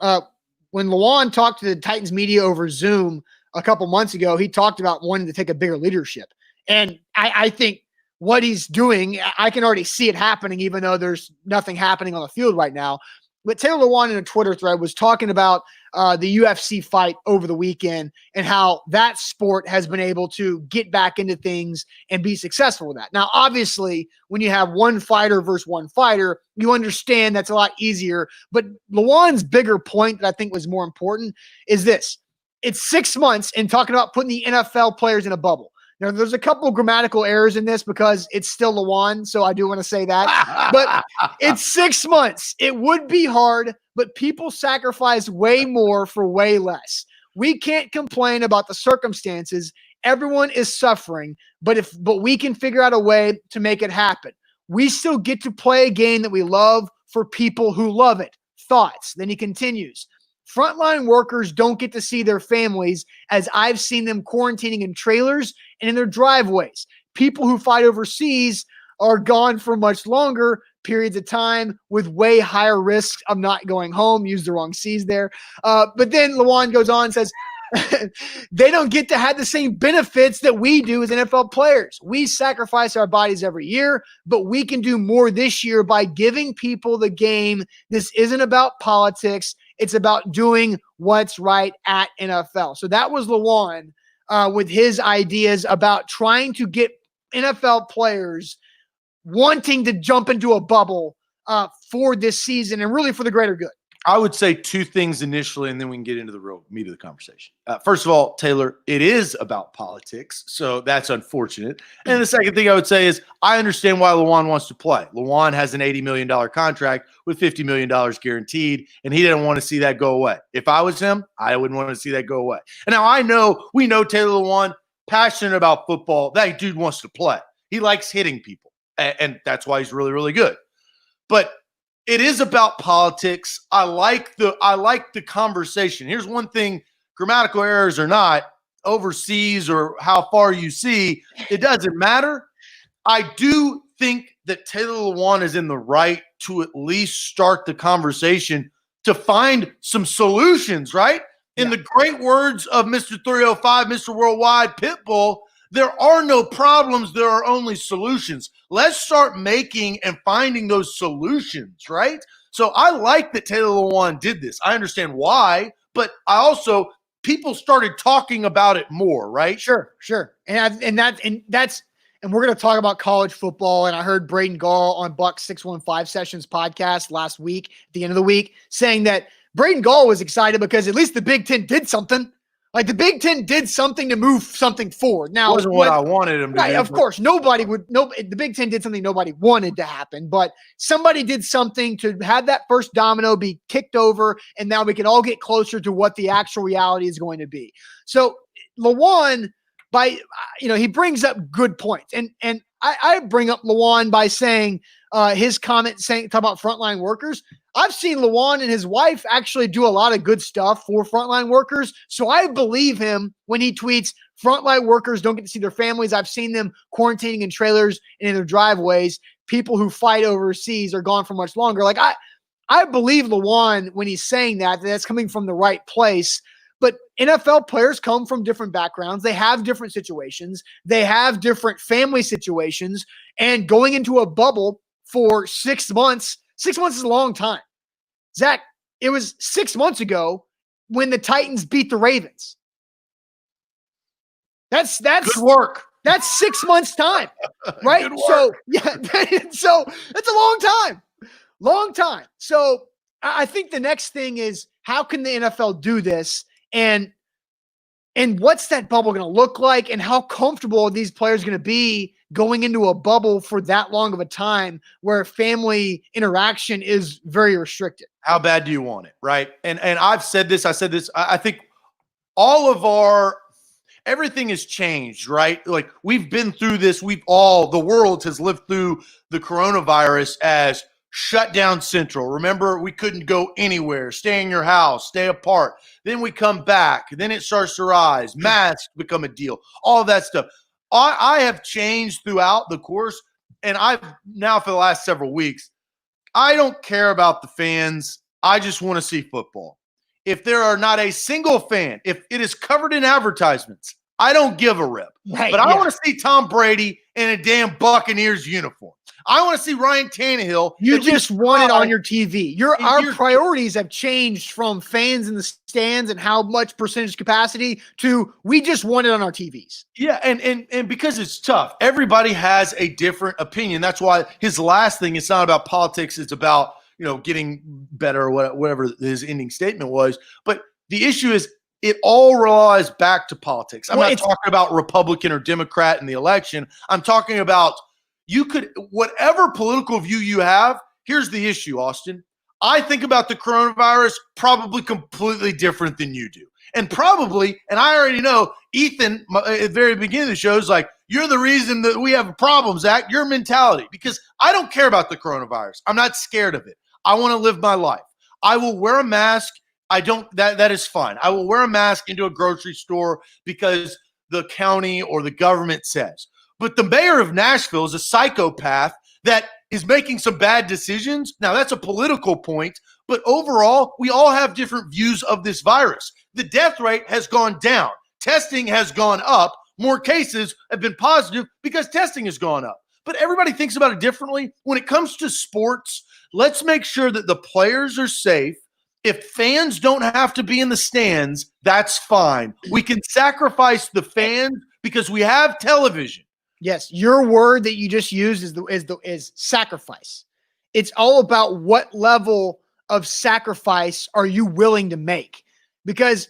A: when Lawan talked to the Titans media over Zoom a couple months ago, he talked about wanting to take a bigger leadership. And I think what he's doing, I can already see it happening, even though there's nothing happening on the field right now. But Taylor Lewan in a Twitter thread was talking about the UFC fight over the weekend and how that sport has been able to get back into things and be successful with that. Now, obviously, when you have one fighter versus one fighter, you understand that's a lot easier. But Lewan's bigger point that I think was more important is this. It's 6 months and talking about putting the NFL players in a bubble. Now, there's a couple of grammatical errors in this because it's still Lawan, so I do want to say that. But it's 6 months. It would be hard, but people sacrifice way more for way less. We can't complain about the circumstances. Everyone is suffering, but we can figure out a way to make it happen. We still get to play a game that we love for people who love it. Thoughts. Then he continues. Frontline workers don't get to see their families as I've seen them quarantining in trailers and in their driveways. People who fight overseas are gone for much longer periods of time with way higher risks of not going home. Use the wrong C's there. But then Lawan goes on and says, they don't get to have the same benefits that we do as NFL players. We sacrifice our bodies every year, but we can do more this year by giving people the game. This isn't about politics. It's about doing what's right at NFL. So that was Lawan with his ideas about trying to get NFL players wanting to jump into a bubble for this season and really for the greater good.
B: I would say two things initially, and then we can get into the real meat of the conversation. First of all, Taylor, it is about politics, so that's unfortunate. And the second thing I would say is I understand why Lawan wants to play. Lawan has an $80 million contract with $50 million guaranteed, and he didn't want to see that go away. If I was him, I wouldn't want to see that go away. And now we know Taylor Lewan, passionate about football. That dude wants to play. He likes hitting people, and that's why he's really, really good. But it is about politics. I like the conversation. Here's one thing, grammatical errors or not, overseas or how far you see, it doesn't matter. I do think that Taylor Lewan is in the right to at least start the conversation to find some solutions, right? In the great words of Mr. 305, Mr. Worldwide, Pitbull, there are no problems. There are only solutions. Let's start making and finding those solutions, right? So I like that Taylor Lewan did this. I understand why, but I also, people started talking about it more, right?
A: Sure. And we're going to talk about college football. And I heard Braden Gall on Buck's 615 Sessions podcast last week, at the end of the week, saying that Braden Gall was excited because at least the Big Ten did something. Like the Big Ten did something to move something forward. Now,
B: wasn't what I wanted him to do.
A: Of course, the Big Ten did something nobody wanted to happen, but somebody did something to have that first domino be kicked over, and now we can all get closer to what the actual reality is going to be. So Lewan, he brings up good points, and I bring up Lewan by saying his comment talking about frontline workers. I've seen Lewan and his wife actually do a lot of good stuff for frontline workers. So I believe him when he tweets frontline workers don't get to see their families. I've seen them quarantining in trailers and in their driveways. People who fight overseas are gone for much longer. Like I believe Lewan when he's saying that's coming from the right place. But NFL players come from different backgrounds. They have different situations. They have different family situations. And going into a bubble for 6 months, 6 months is a long time. Zach, it was 6 months ago when the Titans beat the Ravens. That's
B: good work.
A: That's 6 months time, right? So so that's a long time. So I think the next thing is how can the NFL do this, and what's that bubble going to look like, and how comfortable are these players going to be going into a bubble for that long of a time where family interaction is very restricted.
B: How bad do you want it, right? And I've said this. I think all of everything has changed, right? Like we've been through this. The world has lived through the coronavirus as shut down central. Remember, we couldn't go anywhere. Stay in your house, stay apart. Then we come back. Then it starts to rise. Masks become a deal. All of that stuff. I have changed throughout the course, and I've now for the last several weeks, I don't care about the fans. I just want to see football. If there are not a single fan, if it is covered in advertisements, I don't give a rip.
A: Right,
B: but I want to see Tom Brady in a damn Buccaneers uniform. I want to see Ryan Tannehill.
A: You just want it on your TV. Our priorities have changed from fans in the stands and how much percentage capacity to we just want it on our TVs.
B: Yeah, and because it's tough. Everybody has a different opinion. That's why his last thing, it's not about politics. It's about, getting better or whatever his ending statement was. But the issue is it all relies back to politics. I'm not talking about Republican or Democrat in the election. I'm talking about whatever political view you have, here's the issue, Austin. I think about the coronavirus probably completely different than you do. And I already know, Ethan, at the very beginning of the show, is like, you're the reason that we have problems, Zach, your mentality. Because I don't care about the coronavirus. I'm not scared of it. I want to live my life. I will wear a mask. That is fine. I will wear a mask into a grocery store because the county or the government says. But the mayor of Nashville is a psychopath that is making some bad decisions. Now, that's a political point, but overall, we all have different views of this virus. The death rate has gone down. Testing has gone up. More cases have been positive because testing has gone up. But everybody thinks about it differently. When it comes to sports, let's make sure that the players are safe. If fans don't have to be in the stands, that's fine. We can sacrifice the fans because we have television.
A: Yes, your word that you just used is sacrifice. It's all about what level of sacrifice are you willing to make? Because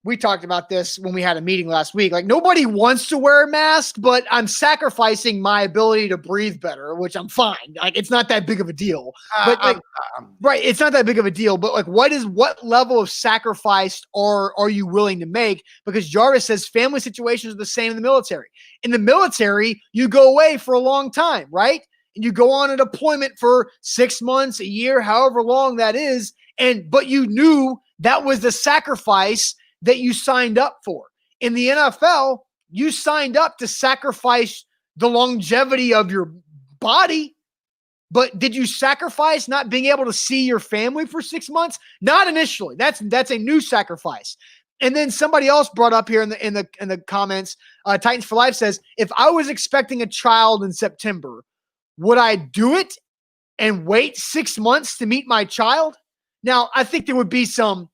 A: we talked about this when we had a meeting last week. Like nobody wants to wear a mask, but I'm sacrificing my ability to breathe better, which I'm fine. Like it's not that big of a deal. But right, it's not that big of a deal. But what level of sacrifice are you willing to make? Because Jarvis says family situations are the same in the military. In the military, you go away for a long time, right? And you go on a deployment for 6 months, a year, however long that is. But you knew that was the sacrifice that you signed up for. In the NFL, you signed up to sacrifice the longevity of your body, but did you sacrifice not being able to see your family for 6 months? Not initially. That's a new sacrifice. And then somebody else brought up here in the comments, Titans for Life says, if I was expecting a child in September, would I do it and wait 6 months to meet my child? Now, I think there would be some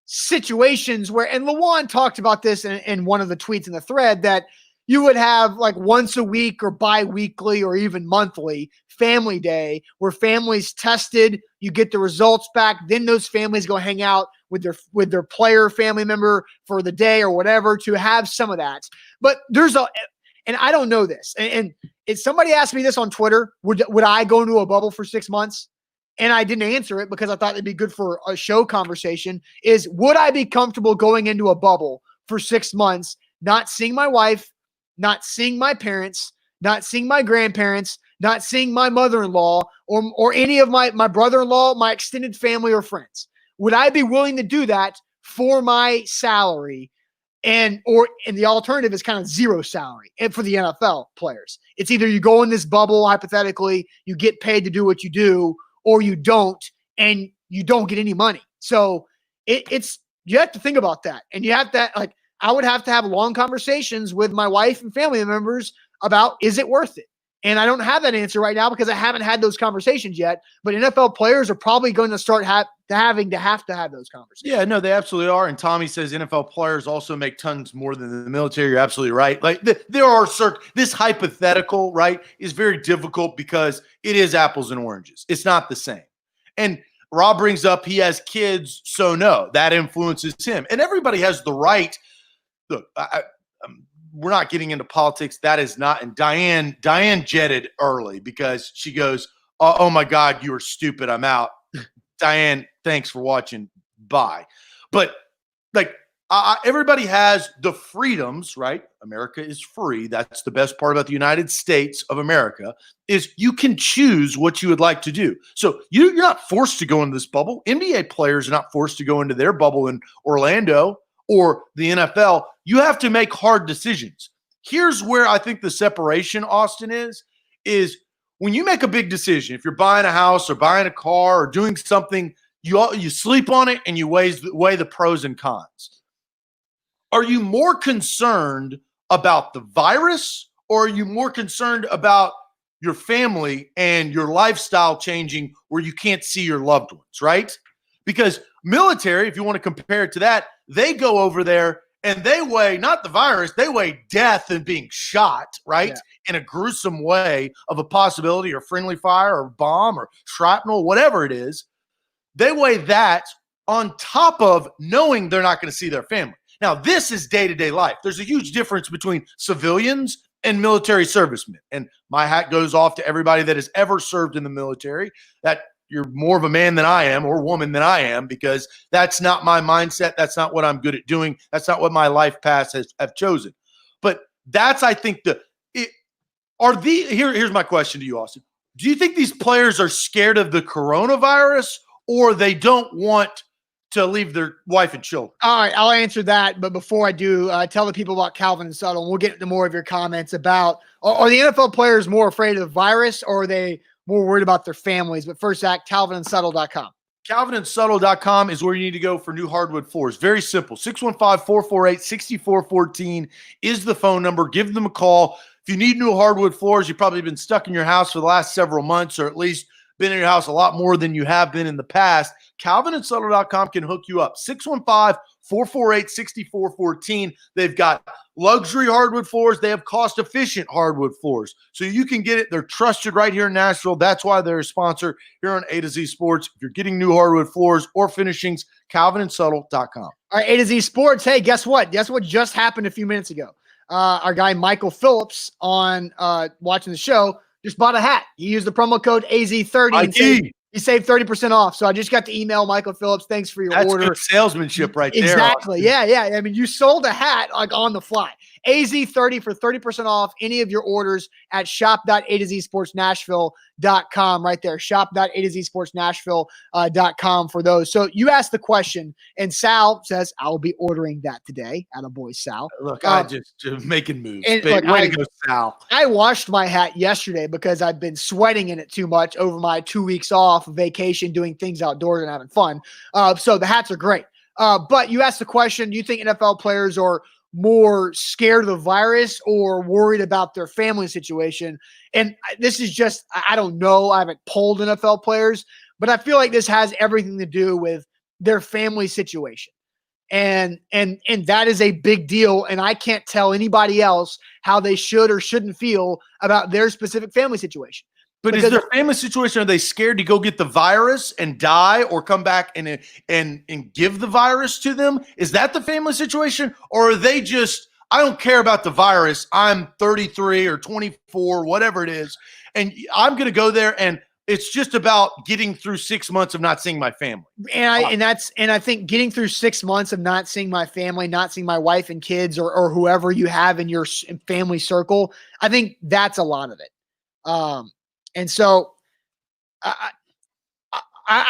A: situations where, and Lawan talked about this in one of the tweets in the thread, that you would have like once a week or bi-weekly or even monthly family day where families tested, you get the results back, then those families go hang out with their player family member for the day or whatever to have some of that. But and I don't know this. And if somebody asked me this on Twitter, would I go into a bubble for 6 months? And I didn't answer it because I thought it'd be good for a show conversation, is would I be comfortable going into a bubble for 6 months, not seeing my wife, not seeing my parents, not seeing my grandparents, not seeing my mother-in-law or any of my brother-in-law, my extended family or friends? Would I be willing to do that for my salary? And the alternative is kind of zero salary. And for the NFL players, it's either you go in this bubble, hypothetically, you get paid to do what you do, or you don't, and you don't get any money. So it's you have to think about that. And you have to, I would have to have long conversations with my wife and family members about, is it worth it? And I don't have that answer right now because I haven't had those conversations yet. But NFL players are probably going to start having to have those conversations.
B: Yeah, no, they absolutely are. And Tommy says NFL players also make tons more than the military. You're absolutely right. Like there are this hypothetical, right, is very difficult because it is apples and oranges. It's not the same. And Rob brings up he has kids, so no, that influences him. And everybody has the right. Look, we're not getting into politics. That is not. And Diane jetted early because she goes, oh my God, you are stupid. I'm out. Diane, thanks for watching. Bye. But like, everybody has the freedoms, right? America is free. That's the best part about the United States of America is you can choose what you would like to do. So you're not forced to go into this bubble. NBA players are not forced to go into their bubble in Orlando or the NFL. You have to make hard decisions. Here's where I think the separation, Austin, is when you make a big decision, if you're buying a house or buying a car or doing something, you sleep on it and you weigh the pros and cons. Are you more concerned about the virus, or are you more concerned about your family and your lifestyle changing where you can't see your loved ones, right? Because military, if you want to compare it to that, they go over there and they weigh not the virus, they weigh death and being shot, right? Yeah. In a gruesome way of a possibility or friendly fire or bomb or shrapnel, whatever it is. They weigh that on top of knowing they're not going to see their family. Now, this is day-to-day life. There's a huge difference between civilians and military servicemen. And my hat goes off to everybody that has ever served in the military, that you're more of a man than I am or woman than I am, because that's not my mindset. That's not what I'm good at doing. That's not what my life path have chosen. But that's, I think, here's my question to you, Austin. Do you think these players are scared of the coronavirus, or they don't want to leave their wife and children?
A: All right, I'll answer that. But before I do, tell the people about Calvin and Subtle, and we'll get into more of your comments about, are the NFL players more afraid of the virus, or are they more worried about their families? But first, Zach, calvinandsubtle.com.
B: calvinandsubtle.com is where you need to go for new hardwood floors. Very simple. 615-448-6414 is the phone number. Give them a call. If you need new hardwood floors, you've probably been stuck in your house for the last several months, or at least been in your house a lot more than you have been in the past. calvinandsubtle.com can hook you up. 615-448-6414. They've got luxury hardwood floors. They have cost-efficient hardwood floors. So you can get it. They're trusted right here in Nashville. That's why they're a sponsor here on A to Z Sports. If you're getting new hardwood floors or finishings, calvinandsubtle.com.
A: All right, A to Z Sports. Hey, guess what? Guess what just happened a few minutes ago? Our guy Michael Phillips on watching the show just bought a hat. He used the promo code AZ30 and he saved 30% off. So I just got the email, Michael Phillips. Thanks for your order.
B: That's good salesmanship right there.
A: Exactly. Yeah. I mean, you sold a hat like on the fly. AZ30 for 30% off any of your orders at shop.a2zsportsnashville.com right there. Shop.a2zsportsnashville.com for those. So you asked the question, and Sal says, I'll be ordering that today. Attaboy, Sal.
B: Look, I just making moves.
A: And
B: look, way to go, Sal.
A: I washed my hat yesterday because I've been sweating in it too much over my 2 weeks off vacation, doing things outdoors and having fun. So the hats are great. But you asked the question, do you think NFL players are more scared of the virus or worried about their family situation? And this is just, I don't know. I haven't polled NFL players, but I feel like this has everything to do with their family situation. And that is a big deal. And I can't tell anybody else how they should or shouldn't feel about their specific family situation.
B: But is their family situation, are they scared to go get the virus and die, or come back and give the virus to them? Is that the family situation? Or are they just, I don't care about the virus. I'm 33 or 24, whatever it is, and I'm going to go there, and it's just about getting through 6 months of not seeing my family.
A: And I think getting through 6 months of not seeing my family, not seeing my wife and kids, or whoever you have in your family circle, I think that's a lot of it. And so I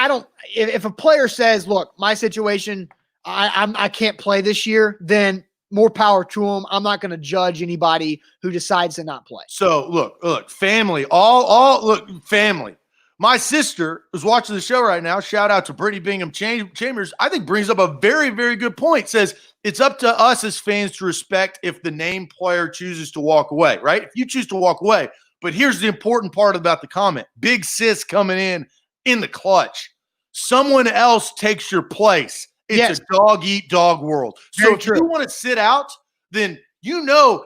A: don't, if a player says, look, my situation, I can't play this year, then more power to them. I'm not going to judge anybody who decides to not play.
B: So look, family, family. My sister is watching the show right now. Shout out to Brittany Bingham Chambers. I think brings up a very, very good point. Says it's up to us as fans to respect if the named player chooses to walk away, right? If you choose to walk away. But here's the important part about the comment. Big sis coming in the clutch. Someone else takes your place. It's a dog-eat-dog world. So if you want to sit out, then you know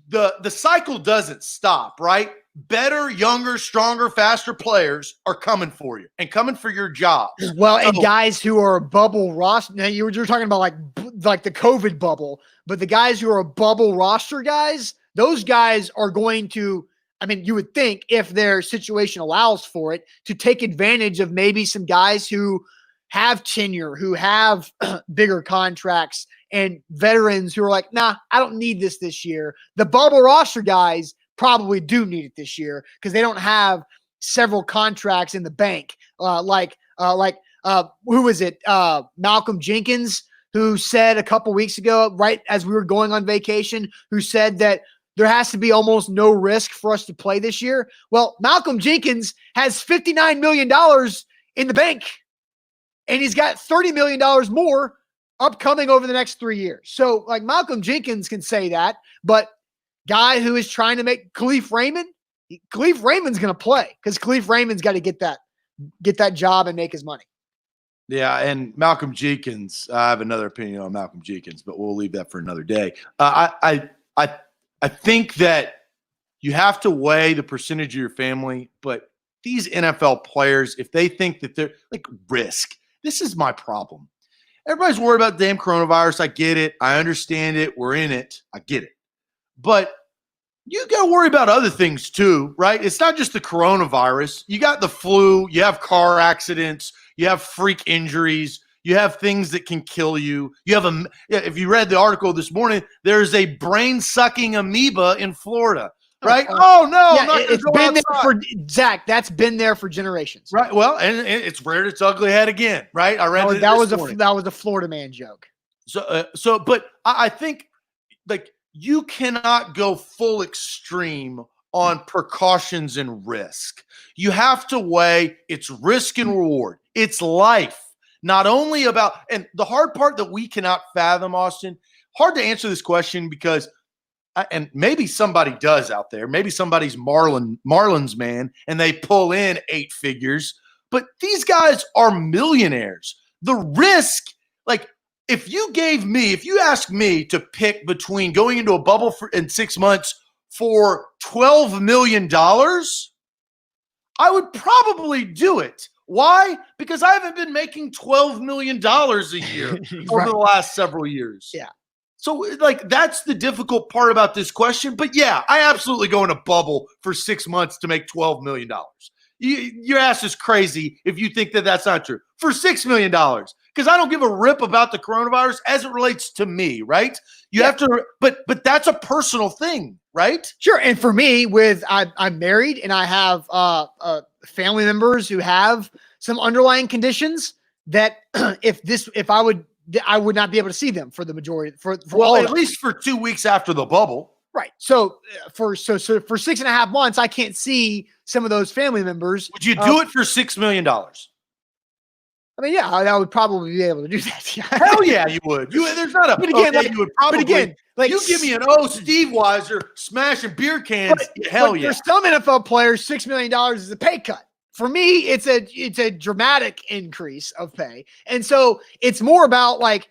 B: the cycle doesn't stop, right? Better, younger, stronger, faster players are coming for you and coming for your jobs.
A: Well, and guys who are bubble roster. Now you're talking about like like the COVID bubble, but the guys who are bubble roster guys, those guys are going to, I mean, you would think if their situation allows for it, to take advantage of maybe some guys who have tenure, who have bigger contracts, and veterans who are like, nah, I don't need this year. The bubble roster guys probably do need it this year because they don't have several contracts in the bank. Who was it? Malcolm Jenkins, who said a couple weeks ago, right as we were going on vacation, who said that there has to be almost no risk for us to play this year. Well, Malcolm Jenkins has $59 million in the bank, and he's got $30 million more upcoming over the next 3 years. So, like, Malcolm Jenkins can say that, but guy who is trying to make Khalif Raymond's going to play because Khalif Raymond's got to get that job and make his money.
B: Yeah, and Malcolm Jenkins, I have another opinion on Malcolm Jenkins, but we'll leave that for another day. I think that you have to weigh the percentage of your family, but these NFL players, if they think that they're like risk, this is my problem. Everybody's worried about damn coronavirus. I get it. I understand it. We're in it. I get it. But you got to worry about other things too, right? It's not just the coronavirus. You got the flu. You have car accidents. You have freak injuries. You have things that can kill you. You have if you read the article this morning, there's a brain-sucking amoeba in Florida, right? Oh no,
A: yeah, it's been there for Zach. That's been there for generations,
B: right? Well, and it's reared its ugly head again, right? I read
A: that was a Florida man joke.
B: But I think like you cannot go full extreme on precautions and risk. You have to weigh its risk and reward. It's life. Not only about, and the hard part that we cannot fathom, Austin, hard to answer this question because, and maybe somebody does out there, maybe somebody's Marlins man, and they pull in 8 figures, but these guys are millionaires. The risk, like if you asked me to pick between going into a bubble in 6 months for $12 million, I would probably do it. Why? Because I haven't been making $12 million a year over the last several years.
A: Yeah.
B: So, like, that's the difficult part about this question. But, yeah, I absolutely go in a bubble for 6 months to make $12 million. Your ass is crazy if you think that that's not true. For $6 million. Because I don't give a rip about the coronavirus as it relates to me, right? You have to – but that's a personal thing, right?
A: Sure. And for me, I'm married and I have family members who have some underlying conditions that I would not be able to see them for the majority for
B: at least for 2 weeks after the bubble.
A: Right. So for 6.5 months, I can't see some of those family members.
B: Would you do it for $6 million?
A: I mean, yeah, I would probably be able to do that.
B: Hell yeah, you would. There's not a.
A: But again,
B: you would probably.
A: But again, like
B: you give me an Steve Weiser smashing beer cans. Hell yeah.
A: For some NFL players, $6 million is a pay cut. For me, it's a dramatic increase of pay, and so it's more about like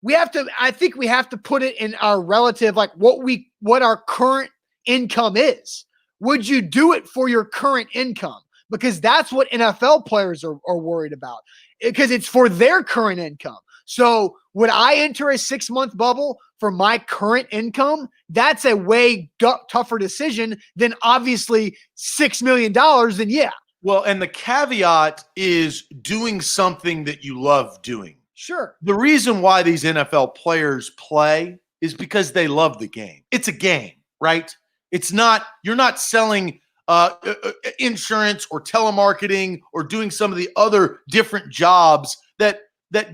A: I think we have to put it in our relative, like what our current income is. Would you do it for your current income? Because that's what NFL players are worried about. Because it's for their current income. So would I enter a 6-month bubble for my current income? That's a way tougher decision than obviously $6 million. Then yeah.
B: Well, and the caveat is doing something that you love doing.
A: Sure.
B: The reason why these NFL players play is because they love the game. It's a game, right? It's not, you're not selling insurance or telemarketing or doing some of the other different jobs that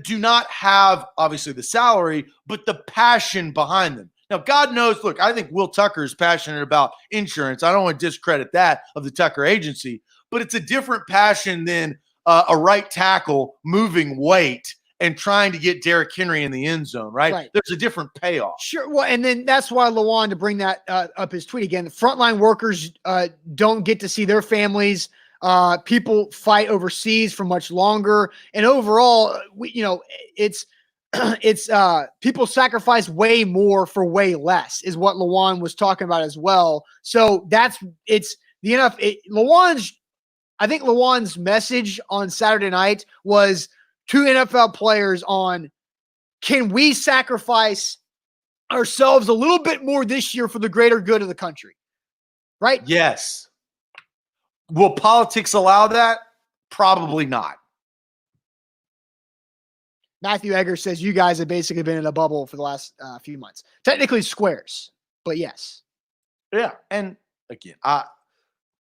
B: do not have obviously the salary, but the passion behind them. Now, God knows, look, I think Will Tucker is passionate about insurance. I don't want to discredit that of the Tucker agency, but it's a different passion than a right tackle moving weight and trying to get Derrick Henry in the end zone, right? There's a different payoff.
A: Sure. Well, and then that's why Lawan, to bring that up his tweet again, the frontline workers don't get to see their families. People fight overseas for much longer. And overall, it's people sacrifice way more for way less is what Lawan was talking about as well. So I think Lawan's message on Saturday night was to NFL players on can we sacrifice ourselves a little bit more this year for the greater good of the country? Right?
B: Yes. Will politics allow that? Probably not.
A: Matthew Egger says you guys have basically been in a bubble for the last few months. Technically squares, but yes.
B: Yeah. And again,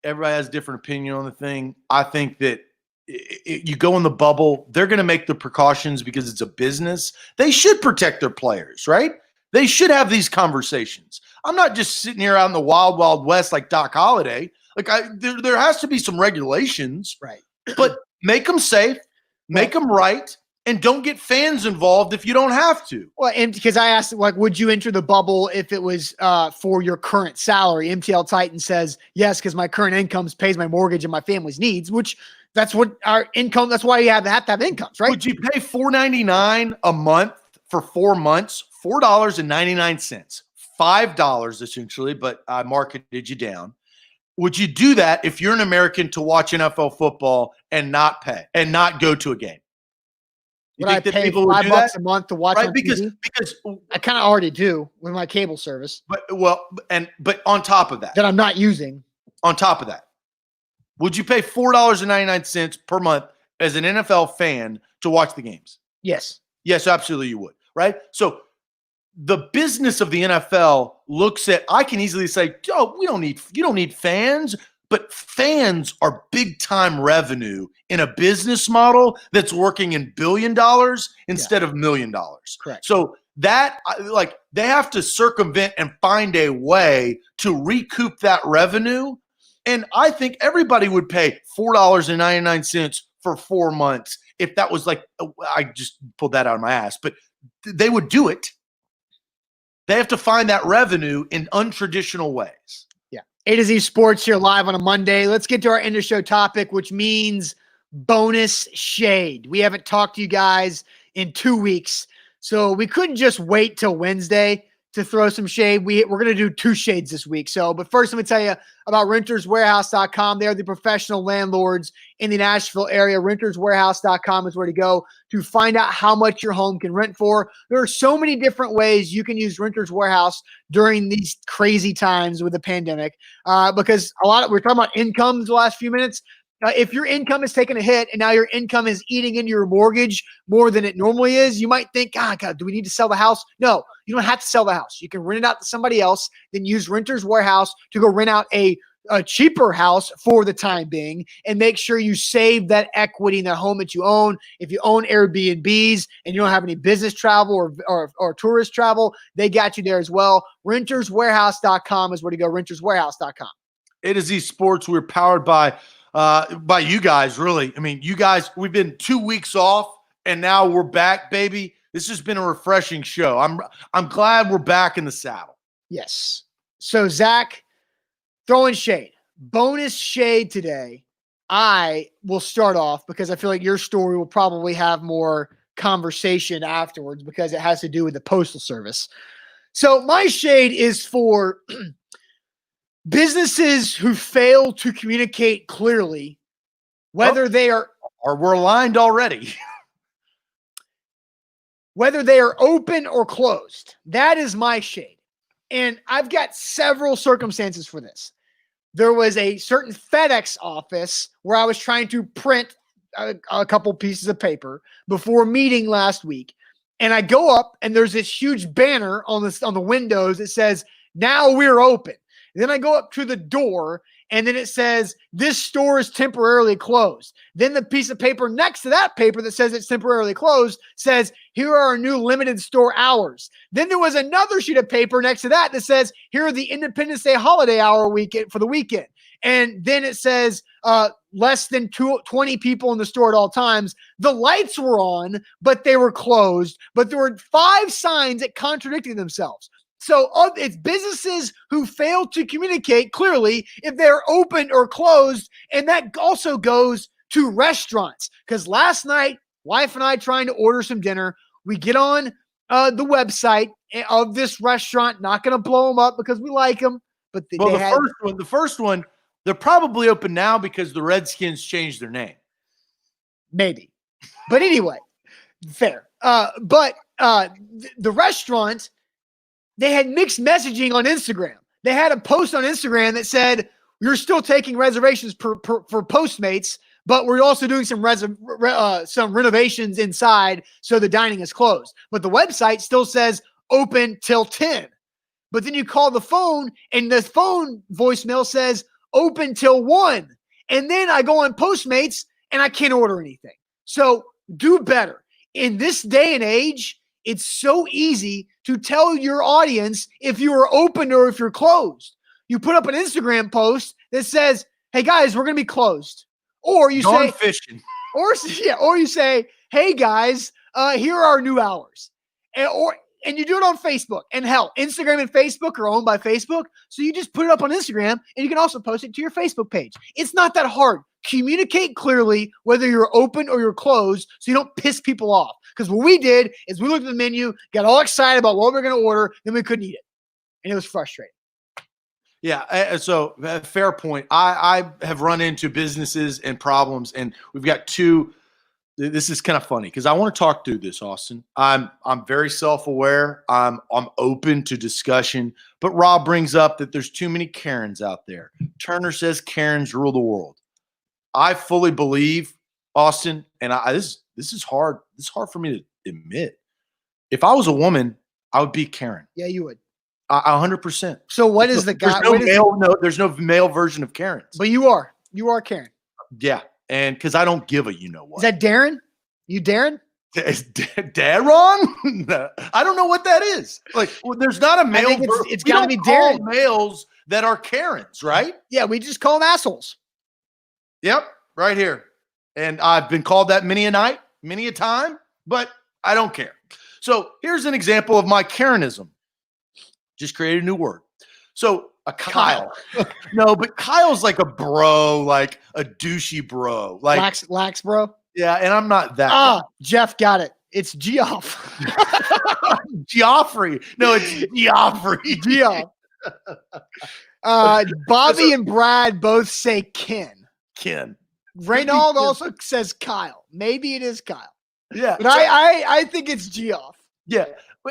B: everybody has a different opinion on the thing. I think that you go in the bubble, they're going to make the precautions because it's a business. They should protect their players, right? They should have these conversations. I'm not just sitting here out in the wild, wild west like Doc Holliday. Like there has to be some regulations,
A: right?
B: But make them safe, make them right, and don't get fans involved if you don't have to.
A: Well, and because I asked, like, would you enter the bubble if it was for your current salary? MTL Titan says yes, because my current income pays my mortgage and my family's needs, which that's what our income. That's why you have to have incomes, right?
B: Would you pay $4.99 a month for 4 months? $4.99, $5 essentially, but I marketed you down. Would you do that if you're an American to watch NFL football and not pay and not go to a game?
A: You would I pay $5 a month to watch
B: right?
A: On
B: because
A: TV?
B: Because
A: I kind of already do with my cable service.
B: But on top of that
A: I'm not using.
B: On top of that, would you pay $4.99 per month as an NFL fan to watch the games?
A: Yes.
B: Yes, absolutely you would, right? So the business of the NFL looks at, I can easily say, oh, you don't need fans, but fans are big time revenue in a business model that's working in $1 billion instead of $1 million.
A: Correct.
B: So that, like, they have to circumvent and find a way to recoup that revenue. And I think everybody would pay $4.99 for 4 months if that was like, I just pulled that out of my ass, but they would do it. They have to find that revenue in untraditional ways.
A: Yeah. A to Z Sports here live on a Monday. Let's get to our end of show topic, which means bonus shade. We haven't talked to you guys in 2 weeks, so we couldn't just wait till Wednesday to throw some shade. We're going to do 2 shades this week. But first, let me tell you about renterswarehouse.com. They're the professional landlords in the Nashville area. Renterswarehouse.com is where to go to find out how much your home can rent for. There are so many different ways you can use Renters Warehouse during these crazy times with the pandemic, because we're talking about incomes the last few minutes. If your income is taking a hit and now your income is eating into your mortgage more than it normally is, you might think, God, do we need to sell the house? No, you don't have to sell the house. You can rent it out to somebody else, then use Renters Warehouse to go rent out a cheaper house for the time being and make sure you save that equity in the home that you own. If you own Airbnbs and you don't have any business travel or tourist travel, they got you there as well. Renterswarehouse.com is where to go, renterswarehouse.com.
B: A to Z Sports, we're powered by you guys, really. I mean, you guys, we've been 2 weeks off and now we're back, baby. This has been a refreshing show. I'm glad we're back in the saddle.
A: Yes. So Zach, throwing shade, bonus shade today. I will start off because I feel like your story will probably have more conversation afterwards because it has to do with the Postal Service. So my shade is for businesses who fail to communicate clearly, whether they are
B: or we're aligned already,
A: whether they are open or closed. That is my shade. And I've got several circumstances for this. There was a certain FedEx office where I was trying to print a couple pieces of paper before a meeting last week. And I go up and there's this huge banner on the windows that says, "Now we're open." And then I go up to the door and then it says, "This store is temporarily closed." Then the piece of paper next to that paper that says it's temporarily closed says, "Here are our new limited store hours." Then there was another sheet of paper next to that says, "Here are the Independence Day holiday hour weekend for the weekend." And then it says less than 20 people in the store at all times. The lights were on, but they were closed. But there were 5 signs that contradicted themselves. So it's businesses who fail to communicate clearly if they're open or closed. And that also goes to restaurants. Because last night, wife and I trying to order some dinner, we get on the website of this restaurant, not going to blow them up because we like them. But
B: the first one, they're probably open now because the Redskins changed their name.
A: Maybe. But anyway, fair. But the restaurant, they had mixed messaging on Instagram. They had a post on Instagram that said, you're still taking reservations for Postmates, but we're also doing some renovations inside, so the dining is closed. But the website still says open till 10. But then you call the phone, and the phone voicemail says open till 1. And then I go on Postmates, and I can't order anything. So do better. In this day and age, it's so easy to tell your audience if you are open or if you're closed. You put up an Instagram post that says, hey guys, we're going to be closed. Or you say
B: fishing.
A: Or you say, hey guys, here are our new hours. And you do it on Facebook. And hell, Instagram and Facebook are owned by Facebook. So you just put it up on Instagram, and you can also post it to your Facebook page. It's not that hard. Communicate clearly whether you're open or you're closed so you don't piss people off. Because what we did is we looked at the menu, got all excited about what we we're going to order, then we couldn't eat it. And it was frustrating.
B: Yeah, so fair point. I have run into businesses and problems, and we've got two. This is kind of funny because I want to talk through this, Austin. I'm very self-aware. I'm open to discussion. But Rob brings up that there's too many Karens out there. Turner says Karens rule the world. I fully believe, Austin, and this is hard. This is hard for me to admit. If I was a woman, I would be Karen.
A: Yeah, you would.
B: 100%.
A: So what is the guy?
B: There's no male version of Karens.
A: But you are Karen.
B: Yeah, and because I don't give a you know what.
A: Is that Darren? You Darren?
B: Is Dad wrong? I don't know what that is. Like, well, there's not a male.
A: I think it's got to be Darren.
B: Males that are Karens, right?
A: Yeah, we just call them assholes.
B: Yep, right here. And I've been called that many a night, many a time, but I don't care. So here's an example of my Karenism. Just created a new word. So a Kyle. No, but Kyle's like a bro, like a douchey bro. Like
A: lax bro.
B: Yeah, and I'm not that. Guy.
A: Jeff got it. It's Geoff.
B: Geoffrey. No, it's Geoffrey.
A: Geoff. Bobby and Brad both say Ken. Reynald also says Kyle. Maybe it is Kyle.
B: Yeah.
A: But I think it's Geoff.
B: Yeah.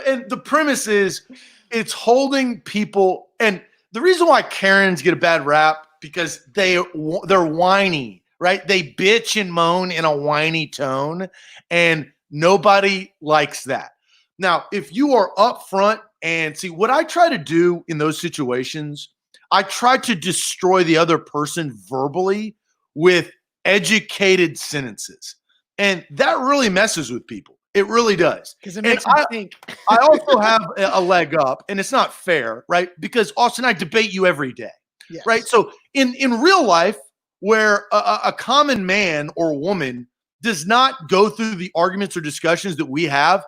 B: And the premise is it's holding people. And the reason why Karens get a bad rap because they're whiny, right? They bitch and moan in a whiny tone, and nobody likes that. Now, if you are upfront and see what I try to do in those situations, I try to destroy the other person verbally with educated sentences. And that really messes with people. It really does.
A: Because it makes them think.
B: I also have a leg up, and it's not fair, right? Because Austin, I debate you every day, yes. Right? So in real life, where a common man or woman does not go through the arguments or discussions that we have,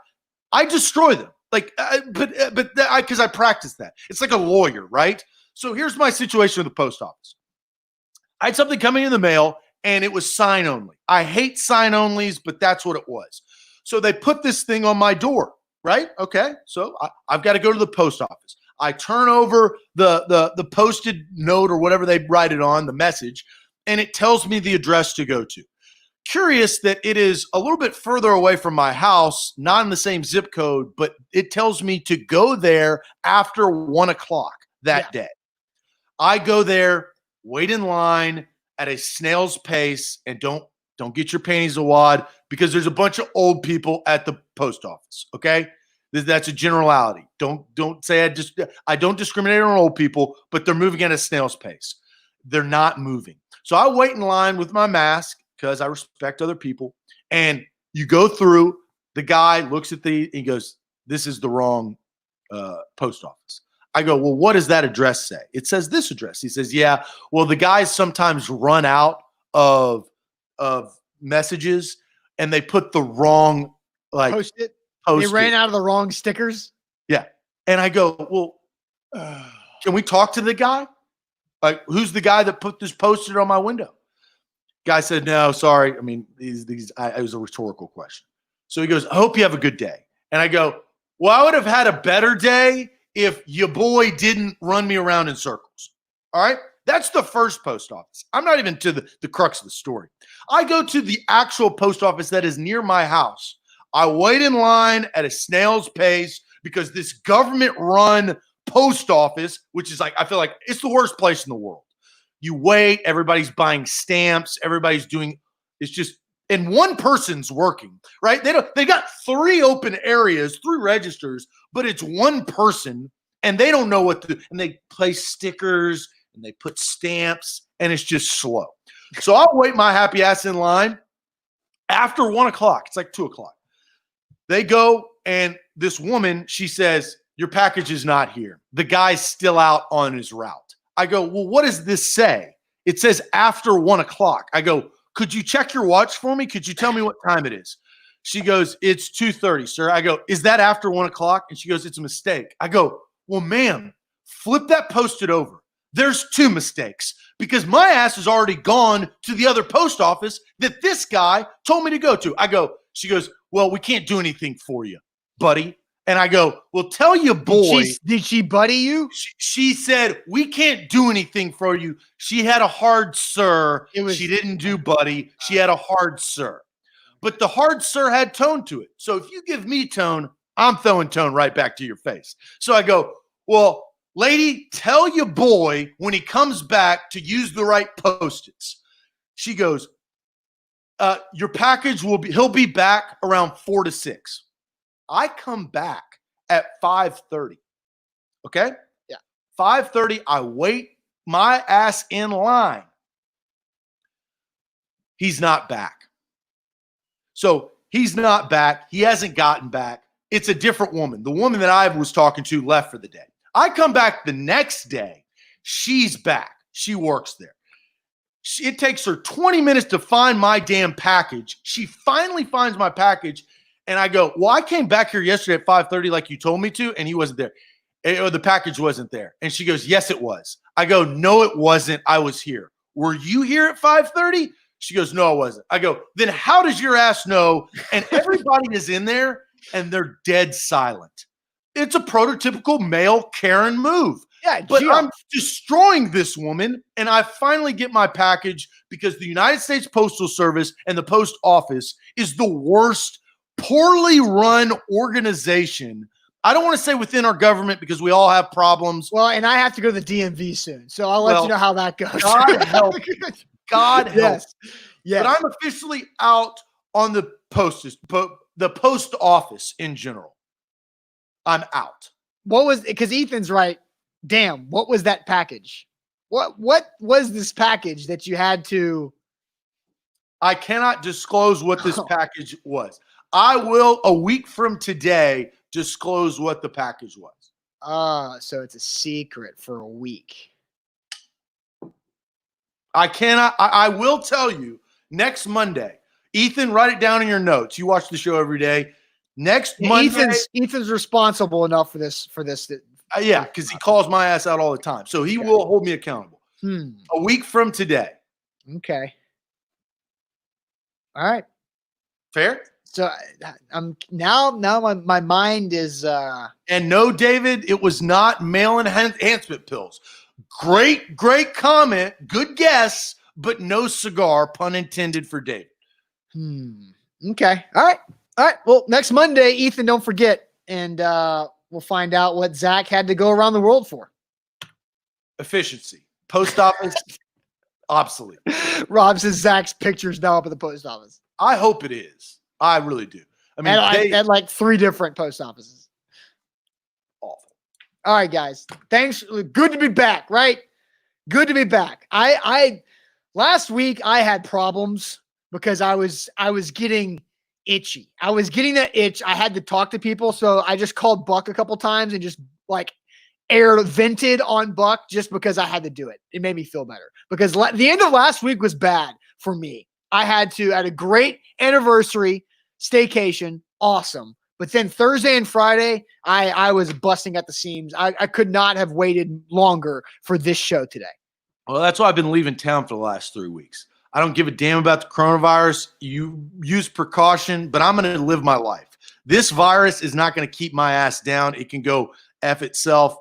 B: I destroy them. Like, because I practice that. It's like a lawyer, right? So here's my situation with the post office. I had something coming in the mail, and it was sign only. I hate sign onlys, but that's what it was. So they put this thing on my door, right? Okay, so I've got to go to the post office. I turn over the posted note or whatever they write it on, the message, and it tells me the address to go to. Curious that it is a little bit further away from my house, not in the same zip code, but it tells me to go there after 1 o'clock that day. I go there, wait in line at a snail's pace, and don't get your panties a wad because there's a bunch of old people at the post office, okay? That's a generality. Don't say I don't discriminate on old people, but they're moving at a snail's pace. They're not moving. So I wait in line with my mask because I respect other people. And you go through, the guy looks at he goes, this is the wrong post office. I go, well, what does that address say? It says this address. He says, yeah, well, the guys sometimes run out of messages and they put the wrong, like,
A: Post-it. They ran out of the wrong stickers.
B: Yeah. And I go, well, can we talk to the guy? Like, who's the guy that put this post-it on my window? Guy said, no, sorry. I mean, it was a rhetorical question. So he goes, I hope you have a good day. And I go, well, I would have had a better day if your boy didn't run me around in circles. All right. That's the first post office. I'm not even to the crux of the story. I go to the actual post office that is near my house. I wait in line at a snail's pace because this government-run post office, which is like, I feel like it's the worst place in the world. You wait, everybody's buying stamps, everybody's doing, it's just, and one person's working, right? They got 3 open areas, 3 registers, but it's one person and they don't know what to do. And they place stickers and they put stamps and it's just slow. So I'll wait my happy ass in line. After 1 o'clock, it's like 2 o'clock. They go and this woman, she says, your package is not here. The guy's still out on his route. I go, well, what does this say? It says after 1 o'clock. I go, could you check your watch for me? Could you tell me what time it is? She goes, it's 2:30, sir. I go, is that after 1 o'clock? And she goes, it's a mistake. I go, well, ma'am, flip that Post-it over. There's 2 mistakes because my ass has already gone to the other post office that this guy told me to go to. I go, she goes, well, we can't do anything for you, buddy. And I go, well, tell your boy.
A: Did she buddy you?
B: She said, we can't do anything for you. She had a hard sir. She didn't do buddy. She had a hard sir. But the hard sir had tone to it. So if you give me tone, I'm throwing tone right back to your face. So I go, well, lady, tell your boy when he comes back to use the right Post-its. She goes, your package he'll be back around 4 to 6. I come back at 5:30. Okay?
A: Yeah.
B: 5:30, I wait my ass in line. He's not back. So he's not back. He hasn't gotten back. It's a different woman. The woman that I was talking to left for the day. I come back the next day. She's back. She works there. It takes her 20 minutes to find my damn package. She finally finds my package. And I go, well, I came back here yesterday at 5:30 like you told me to, and he wasn't there. Or the package wasn't there. And she goes, yes, it was. I go, no, it wasn't. I was here. Were you here at 5:30? She goes, no, I wasn't. I go, then how does your ass know? And everybody is in there, and they're dead silent. It's a prototypical male Karen move.
A: Yeah,
B: but I'm destroying this woman, and I finally get my package because the United States Postal Service and the post office is the worst poorly run organization. I don't want to say within our government because we all have problems.
A: Well, and I have to go to the DMV soon, so I'll let you know how that goes.
B: God help. God help.
A: Yes.
B: But I'm officially out on the post office in general. I'm out.
A: What was, because Ethan's right. Damn, what was that package? What was this package that you had to?
B: I cannot disclose what this package was. I will, a week from today, disclose what the package was.
A: So it's a secret for a week.
B: I will tell you next Monday. Ethan, write it down in your notes. You watch the show every day. Next Monday.
A: Ethan's responsible enough for this.
B: Yeah, because he calls my ass out all the time. So he will hold me accountable. A week from today.
A: Okay. All right.
B: Fair?
A: So I'm now my mind is
B: and no, David, it was not male enhancement pills. Great comment, good guess, but no cigar, pun intended for David.
A: Okay. All right. Well, next Monday, Ethan, don't forget, and we'll find out what Zach had to go around the world for.
B: Efficiency. Post office, obsolete.
A: Rob says Zach's picture's now up at the post office.
B: I hope it is. I really do. I mean,
A: at like 3 different post offices.
B: Awful.
A: All right, guys. Thanks. Good to be back, right? Good to be back. I last week I had problems because I was getting itchy. I was getting that itch. I had to talk to people, so I just called Buck a couple times and just like vented on Buck just because I had to do it. It made me feel better because the end of last week was bad for me. I had a great anniversary staycation. Awesome. But then Thursday and Friday, I was busting at the seams. I could not have waited longer for this show today.
B: Well, that's why I've been leaving town for the last 3 weeks. I don't give a damn about the coronavirus. You use precaution, but I'm going to live my life. This virus is not going to keep my ass down. It can go F itself.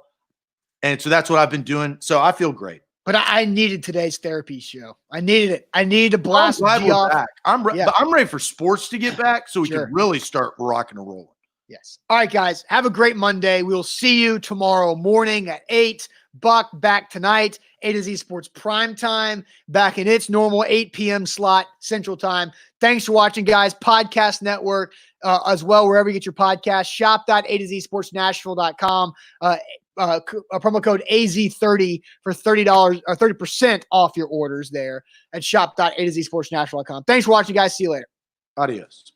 B: And so that's what I've been doing. So I feel great.
A: But I needed today's therapy show. I needed it. I needed to blast
B: I'm glad we're back.
A: Yeah.
B: But I'm ready for sports to get back so we
A: Sure.
B: can really start rocking and rolling.
A: Yes. All right, guys. Have a great Monday. We'll see you tomorrow morning at 8. Buck back tonight. A to Z Sports Prime Time back in its normal 8 p.m. slot Central Time. Thanks for watching, guys. Podcast Network as well, wherever you get your podcast. Shop.A2ZSportsNashville.com. Promo code AZ30 for $30 or 30% off your orders there at shop.A2ZSportsNashville.com. Thanks for watching, guys. See you later.
B: Adios.